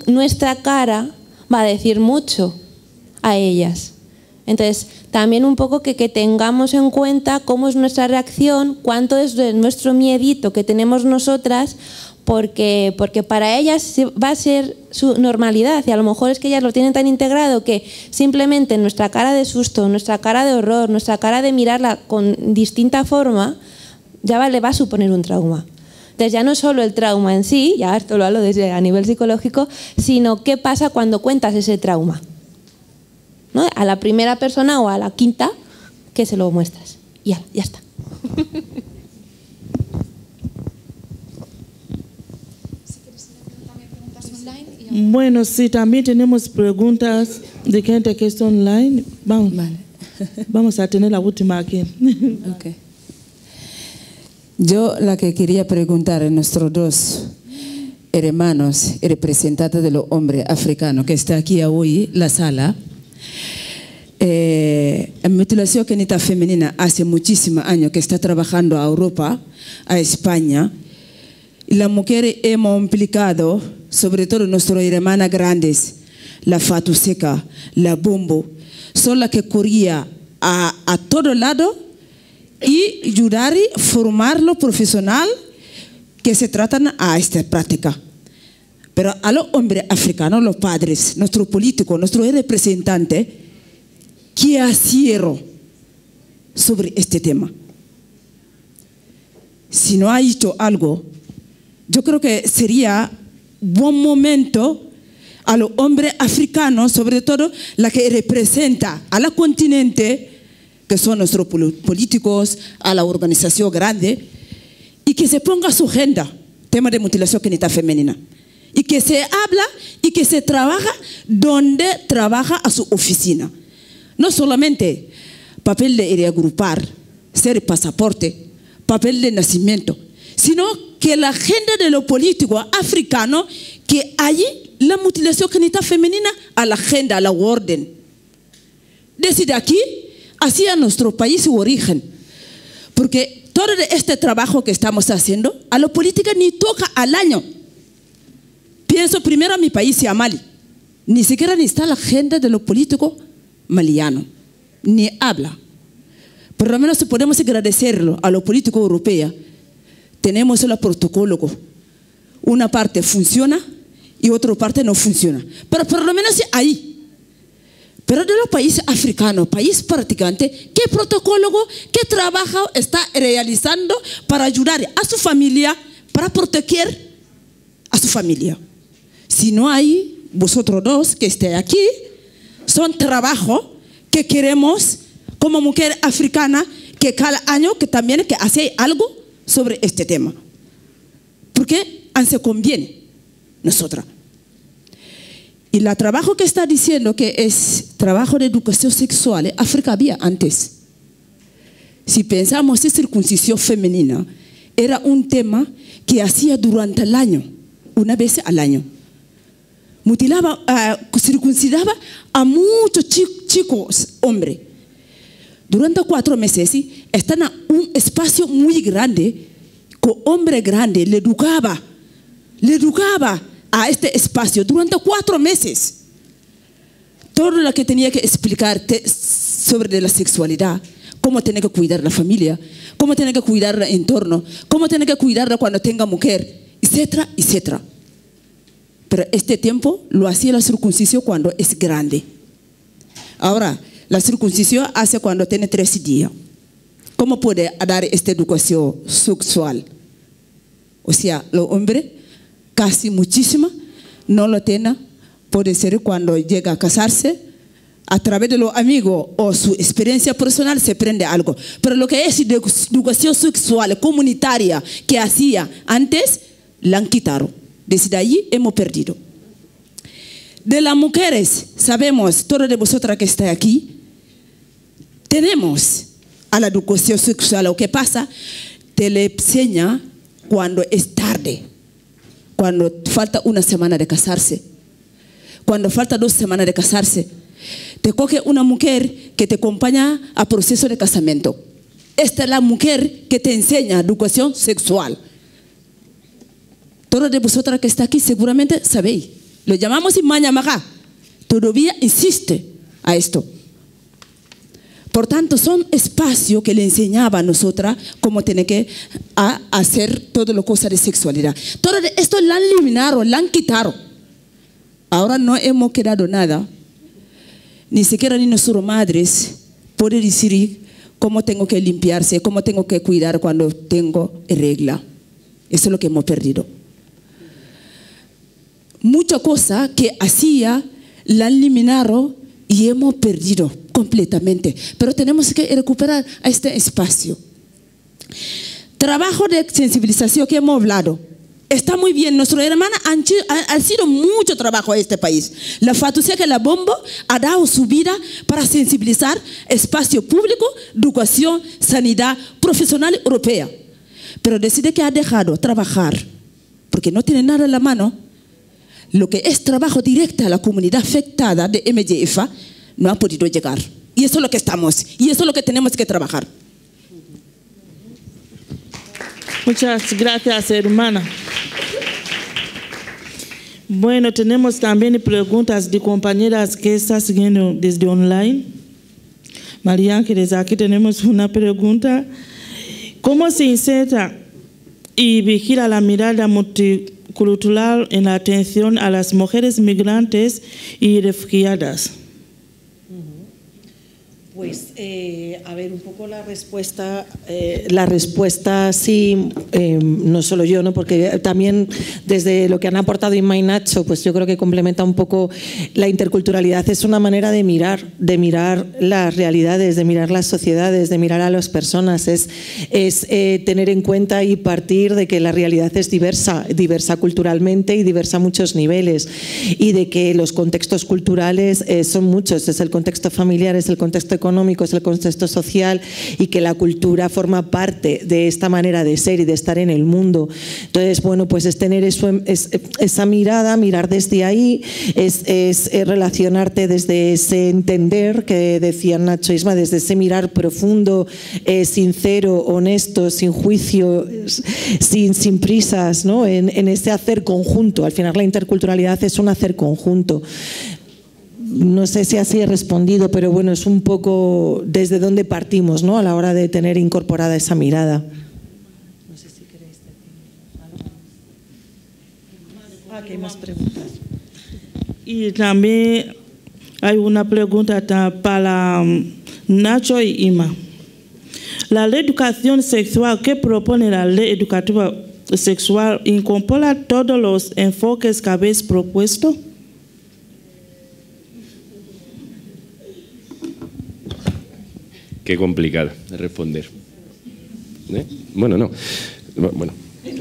nuestra cara va a decir mucho a ellas. Entonces, también un poco que tengamos en cuenta cómo es nuestra reacción, cuánto es de nuestro miedito que tenemos nosotras, porque para ellas va a ser su normalidad, y a lo mejor es que ellas lo tienen tan integrado que simplemente nuestra cara de susto, nuestra cara de horror, nuestra cara de mirarla con distinta forma, ya le va a suponer un trauma. Entonces ya no solo el trauma en sí, ya esto lo hablo desde a nivel psicológico, sino qué pasa cuando cuentas ese trauma, ¿no?, a la primera persona o a la quinta que se lo muestras. Y ya está. Bueno, sí, también tenemos preguntas de gente que está online. Vamos, vale. Vamos a tener la última aquí. Okay. Yo la que quería preguntar a nuestros dos hermanos y representantes de los hombres africanos que está aquí hoy en la sala, la mutilación genital femenina hace muchísimos años que está trabajando a Europa, a España, y las mujeres hemos implicado, sobre todo nuestras hermanas grandes, la Fatou Seka, la Bombo, son las que corrían a todo lado y ayudar a formar los profesionales que se tratan a esta práctica. Pero a los hombres africanos, los padres, nuestros políticos, nuestros representantes, ¿qué hicieron sobre este tema? Si no ha hecho algo, yo creo que sería buen momento a los hombres africanos, sobre todo la que representa a la continente, que son nuestros políticos, a la organización grande, y que se ponga a su agenda tema de mutilación genital femenina, y que se habla y que se trabaja donde trabaja a su oficina. No solamente papel de reagrupar, ser pasaporte, papel de nacimiento, sino que la agenda de los políticos africanos, que allí la mutilación genital femenina a la agenda, a la orden. Desde aquí, hacia nuestro país de origen. Porque todo este trabajo que estamos haciendo, a la política ni toca al año. Pienso primero a mi país y a Mali. Ni siquiera ni está la agenda de los políticos malianos. Ni habla. Por lo menos podemos agradecerlo a los políticos europeos. Tenemos el protocolo. Una parte funciona y otra parte no funciona. Pero por lo menos ahí. Pero de los países africanos, país practicante, ¿qué protocolo, qué trabajo está realizando para ayudar a su familia, para proteger a su familia? Si no hay, vosotros dos que estéis aquí, son trabajos que queremos como mujer africana, que cada año que también que hace algo sobre este tema. Porque se conviene nosotras. Y el trabajo que está diciendo que es trabajo de educación sexual, en África había antes. Si pensamos en circuncisión femenina, era un tema que hacía durante el año, una vez al año. Mutilaba, circuncidaba a muchos chicos, hombres. Durante 4 meses, ¿sí? Están en un espacio muy grande, con hombre grande, le educaba a este espacio durante 4 meses. Todo lo que tenía que explicarte sobre la sexualidad, cómo tiene que cuidar la familia, cómo tiene que cuidar el entorno, cómo tiene que cuidarla cuando tenga mujer, etcétera, etcétera. Pero este tiempo lo hacía la circuncisión cuando es grande. Ahora, la circuncisión hace cuando tiene 3 días. ¿Cómo puede dar esta educación sexual? O sea, los hombres casi muchísimo no lo tienen. Puede ser cuando llega a casarse, a través de los amigos o su experiencia personal se aprende algo. Pero lo que es educación sexual comunitaria que hacía antes, la han quitado. Desde allí hemos perdido. De las mujeres, sabemos, todos de vosotras que estáis aquí, tenemos a la educación sexual. Lo que pasa, te le enseña cuando es tarde, cuando falta 1 semana de casarse, cuando falta 2 semanas de casarse. Te coge una mujer que te acompaña al proceso de casamiento. Esta es la mujer que te enseña educación sexual. Todos de vosotras que está aquí seguramente sabéis. Lo llamamos Imañamaga. Todavía insiste a esto. Por tanto, son espacios que le enseñaba a nosotras cómo tiene que hacer todo lo cosas de sexualidad. Todo esto lo han eliminado, lo han quitado. Ahora no hemos quedado nada. Ni siquiera ni nuestras madres pueden decir cómo tengo que limpiarse, cómo tengo que cuidar cuando tengo regla. Eso es lo que hemos perdido. Muchas cosas que hacía la han eliminado y hemos perdido completamente. Pero tenemos que recuperar a este espacio. Trabajo de sensibilización que hemos hablado. Está muy bien. Nuestros hermanos han sido mucho trabajo en este país. La Fatucia que la Bombo ha dado su vida para sensibilizar espacio público, educación, sanidad profesional europea. Pero decide que ha dejado trabajar porque no tiene nada en la mano. Lo que es trabajo directo a la comunidad afectada de MGF no ha podido llegar. Y eso es lo que estamos. Y eso es lo que tenemos que trabajar. Muchas gracias, hermana. Bueno, tenemos también preguntas de compañeras que están siguiendo desde online. María Ángeles, aquí tenemos una pregunta. ¿Cómo se inserta y vigila la mirada multicultural en la atención a las mujeres migrantes y refugiadas? Pues, a ver, un poco la respuesta sí, no solo yo, ¿no? Porque también desde lo que han aportado Inma y Nacho, pues yo creo que complementa un poco la interculturalidad. Es una manera de mirar las realidades, de mirar las sociedades, de mirar a las personas. Es tener en cuenta y partir de que la realidad es diversa culturalmente y diversa a muchos niveles, y de que los contextos culturales son muchos. Es el contexto familiar, es el contexto económico, es el contexto social, y que la cultura forma parte de esta manera de ser y de estar en el mundo. Entonces, bueno, pues es tener esa mirada, mirar desde ahí, es relacionarte desde ese entender que decía Nacho Isma, desde ese mirar profundo, sincero, honesto, sin juicio, sin prisas, ¿no? En ese hacer conjunto. Al final la interculturalidad es un hacer conjunto. No sé si así he respondido, pero bueno, es un poco desde dónde partimos, ¿no? A la hora de tener incorporada esa mirada. No sé si queréis decir algo. hay más preguntas. Y también hay una pregunta para Nacho y Ima. La reeducación sexual que propone la ley educativa sexual incorpora todos los enfoques que habéis propuesto. Qué complicado de responder. Bueno, no. Bueno,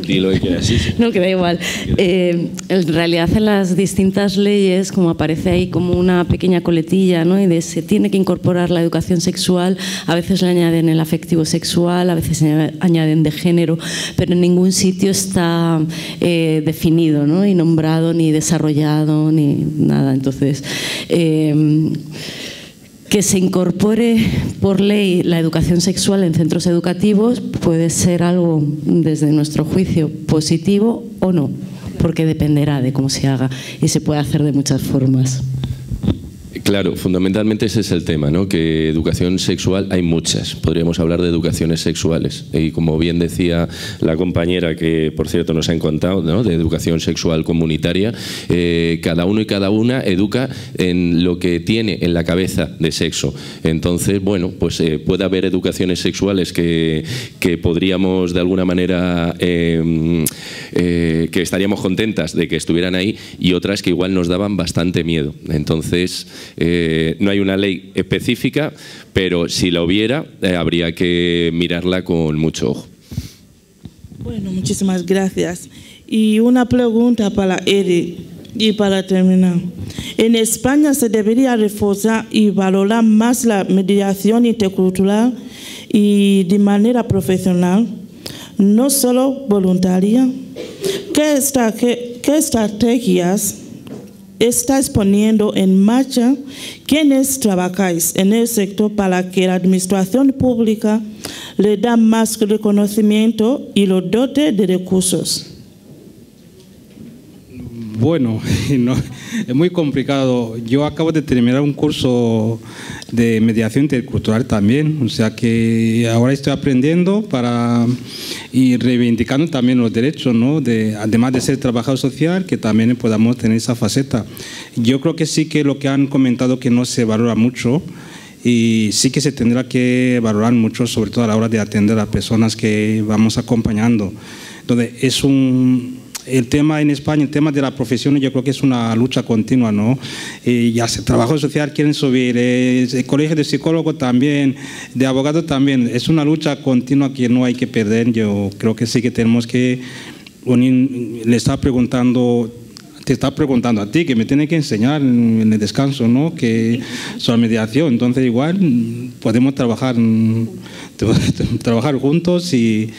dilo y queda así. No, queda igual. En realidad en las distintas leyes, como aparece ahí como una pequeña coletilla, ¿no? Y de se tiene que incorporar la educación sexual, a veces le añaden el afectivo sexual, a veces añaden de género, pero en ningún sitio está definido, ¿no? Y nombrado, ni desarrollado, ni nada. Entonces, que se incorpore por ley la educación sexual en centros educativos puede ser algo, desde nuestro juicio, positivo o no, porque dependerá de cómo se haga y se puede hacer de muchas formas. Claro, fundamentalmente ese es el tema, ¿no? Que educación sexual hay muchas. Podríamos hablar de educaciones sexuales. Y como bien decía la compañera, que por cierto nos ha contado, ¿no? De educación sexual comunitaria, cada uno y cada una educa en lo que tiene en la cabeza de sexo. Entonces, bueno, pues puede haber educaciones sexuales que podríamos de alguna manera, que estaríamos contentas de que estuvieran ahí, y otras que igual nos daban bastante miedo. Entonces, no hay una ley específica, pero si la hubiera, habría que mirarla con mucho ojo. Bueno, muchísimas gracias. Y una pregunta para Eri, y para terminar. En España se debería reforzar y valorar más la mediación intercultural y de manera profesional, no solo voluntaria. ¿Qué estrategias estáis poniendo en marcha quienes trabajáis en el sector para que la administración pública le da más reconocimiento y lo dote de recursos? Bueno, no, es muy complicado. Yo acabo de terminar un curso de mediación intercultural también, o sea que ahora estoy aprendiendo y reivindicando también los derechos, ¿no? Además de ser trabajador social, que también podamos tener esa faceta. Yo creo que sí, que lo que han comentado que no se valora mucho, y sí que se tendrá que valorar mucho, sobre todo a la hora de atender a personas que vamos acompañando. Entonces, el tema en España, el tema de la profesión, yo creo que es una lucha continua, ¿no? Ya el trabajo social quieren subir, el colegio de psicólogos también, de abogados también. Es una lucha continua que no hay que perder. Yo creo que sí que tenemos que unir. Te está preguntando a ti, que me tiene que enseñar en el descanso, ¿no? Que sobre mediación. Entonces igual podemos trabajar juntos y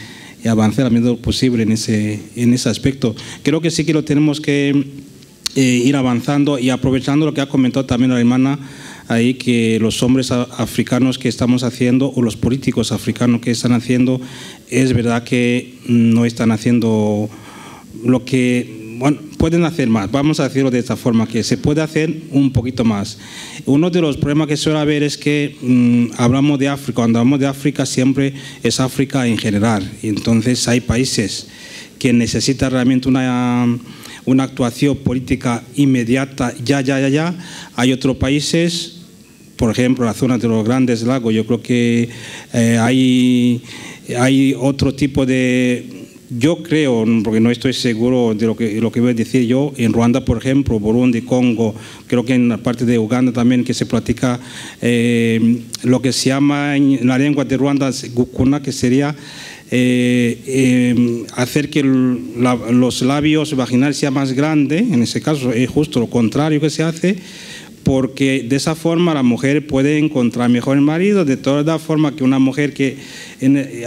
avanzar a medida posible en ese aspecto. Creo que sí que lo tenemos que ir avanzando, y aprovechando lo que ha comentado también la hermana ahí, que los hombres africanos que estamos haciendo, o los políticos africanos que están haciendo, es verdad que no están haciendo lo que... Bueno, pueden hacer más, vamos a decirlo de esta forma, que se puede hacer un poquito más. Uno de los problemas que suele haber es que hablamos de África, cuando hablamos de África siempre es África en general, y entonces hay países que necesitan realmente una actuación política inmediata, ya. Hay otros países, por ejemplo, la zona de los Grandes Lagos, yo creo que hay otro tipo de... Yo creo, porque no estoy seguro de lo que voy a decir yo, en Ruanda, por ejemplo, Burundi, Congo, creo que en la parte de Uganda también, que se practica lo que se llama en la lengua de Ruanda gukuna, que sería hacer que los labios vaginales sean más grandes. En ese caso es justo lo contrario que se hace, porque de esa forma la mujer puede encontrar mejor el marido, de toda forma que una mujer que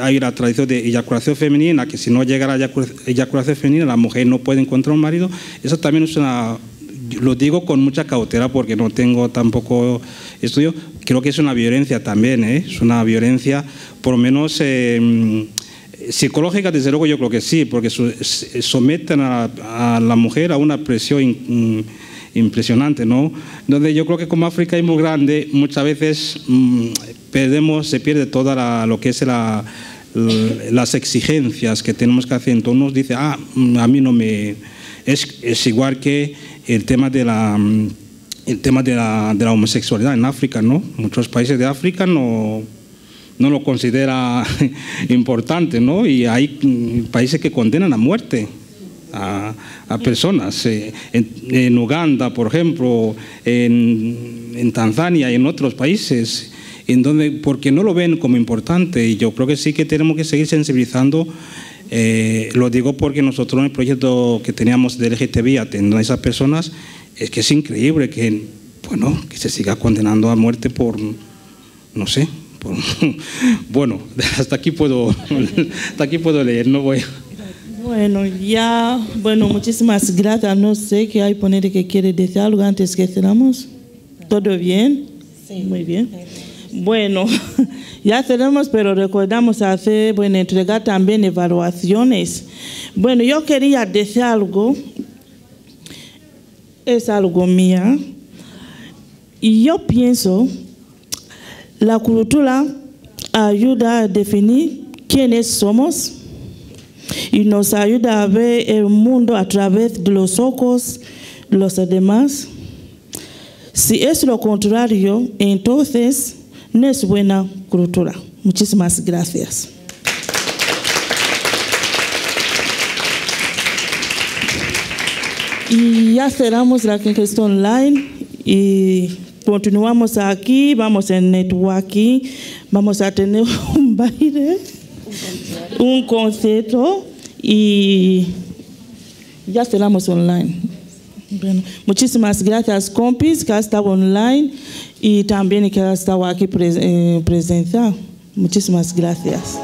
hay la tradición de eyaculación femenina, que si no llega a la eyaculación femenina la mujer no puede encontrar un marido. Eso también es lo digo con mucha cautela porque no tengo tampoco estudio, creo que es una violencia también, es una violencia por lo menos psicológica, desde luego yo creo que sí, porque someten a la mujer a una presión impresionante, ¿no? Donde yo creo que como África es muy grande, muchas veces se pierde toda lo que es las exigencias que tenemos que hacer. Entonces uno dice, a mí no me Es igual que el tema de la homosexualidad en África, ¿no? Muchos países de África no lo considera importante, ¿no? Y hay países que condenan a muerte a personas. En Uganda, por ejemplo, en Tanzania y en otros países, en donde, porque no lo ven como importante. Y yo creo que sí que tenemos que seguir sensibilizando. Lo digo porque nosotros en el proyecto que teníamos de LGTBI atendiendo a esas personas, es que es increíble que, bueno, que se siga condenando a muerte por, no sé, por, bueno, hasta aquí puedo leer, no voy. Bueno, ya, bueno, muchísimas gracias. No sé qué hay poner que quiere decir algo antes que cerramos. ¿Todo bien? Sí. Muy bien. Bueno, ya cerramos, pero recordamos hacer, bueno, entregar también evaluaciones. Bueno, yo quería decir algo, es algo mía, y yo pienso, la cultura ayuda a definir quiénes somos y nos ayuda a ver el mundo a través de los ojos de los demás. Si es lo contrario, entonces no es buena cultura. Muchísimas gracias. Y ya cerramos la encuesta online y continuamos aquí, vamos en networking, vamos a tener un baile, un concierto y ya cerramos online. Bueno, muchísimas gracias, compis, que ha estado online y también que ha estado aquí presencial. Muchísimas gracias.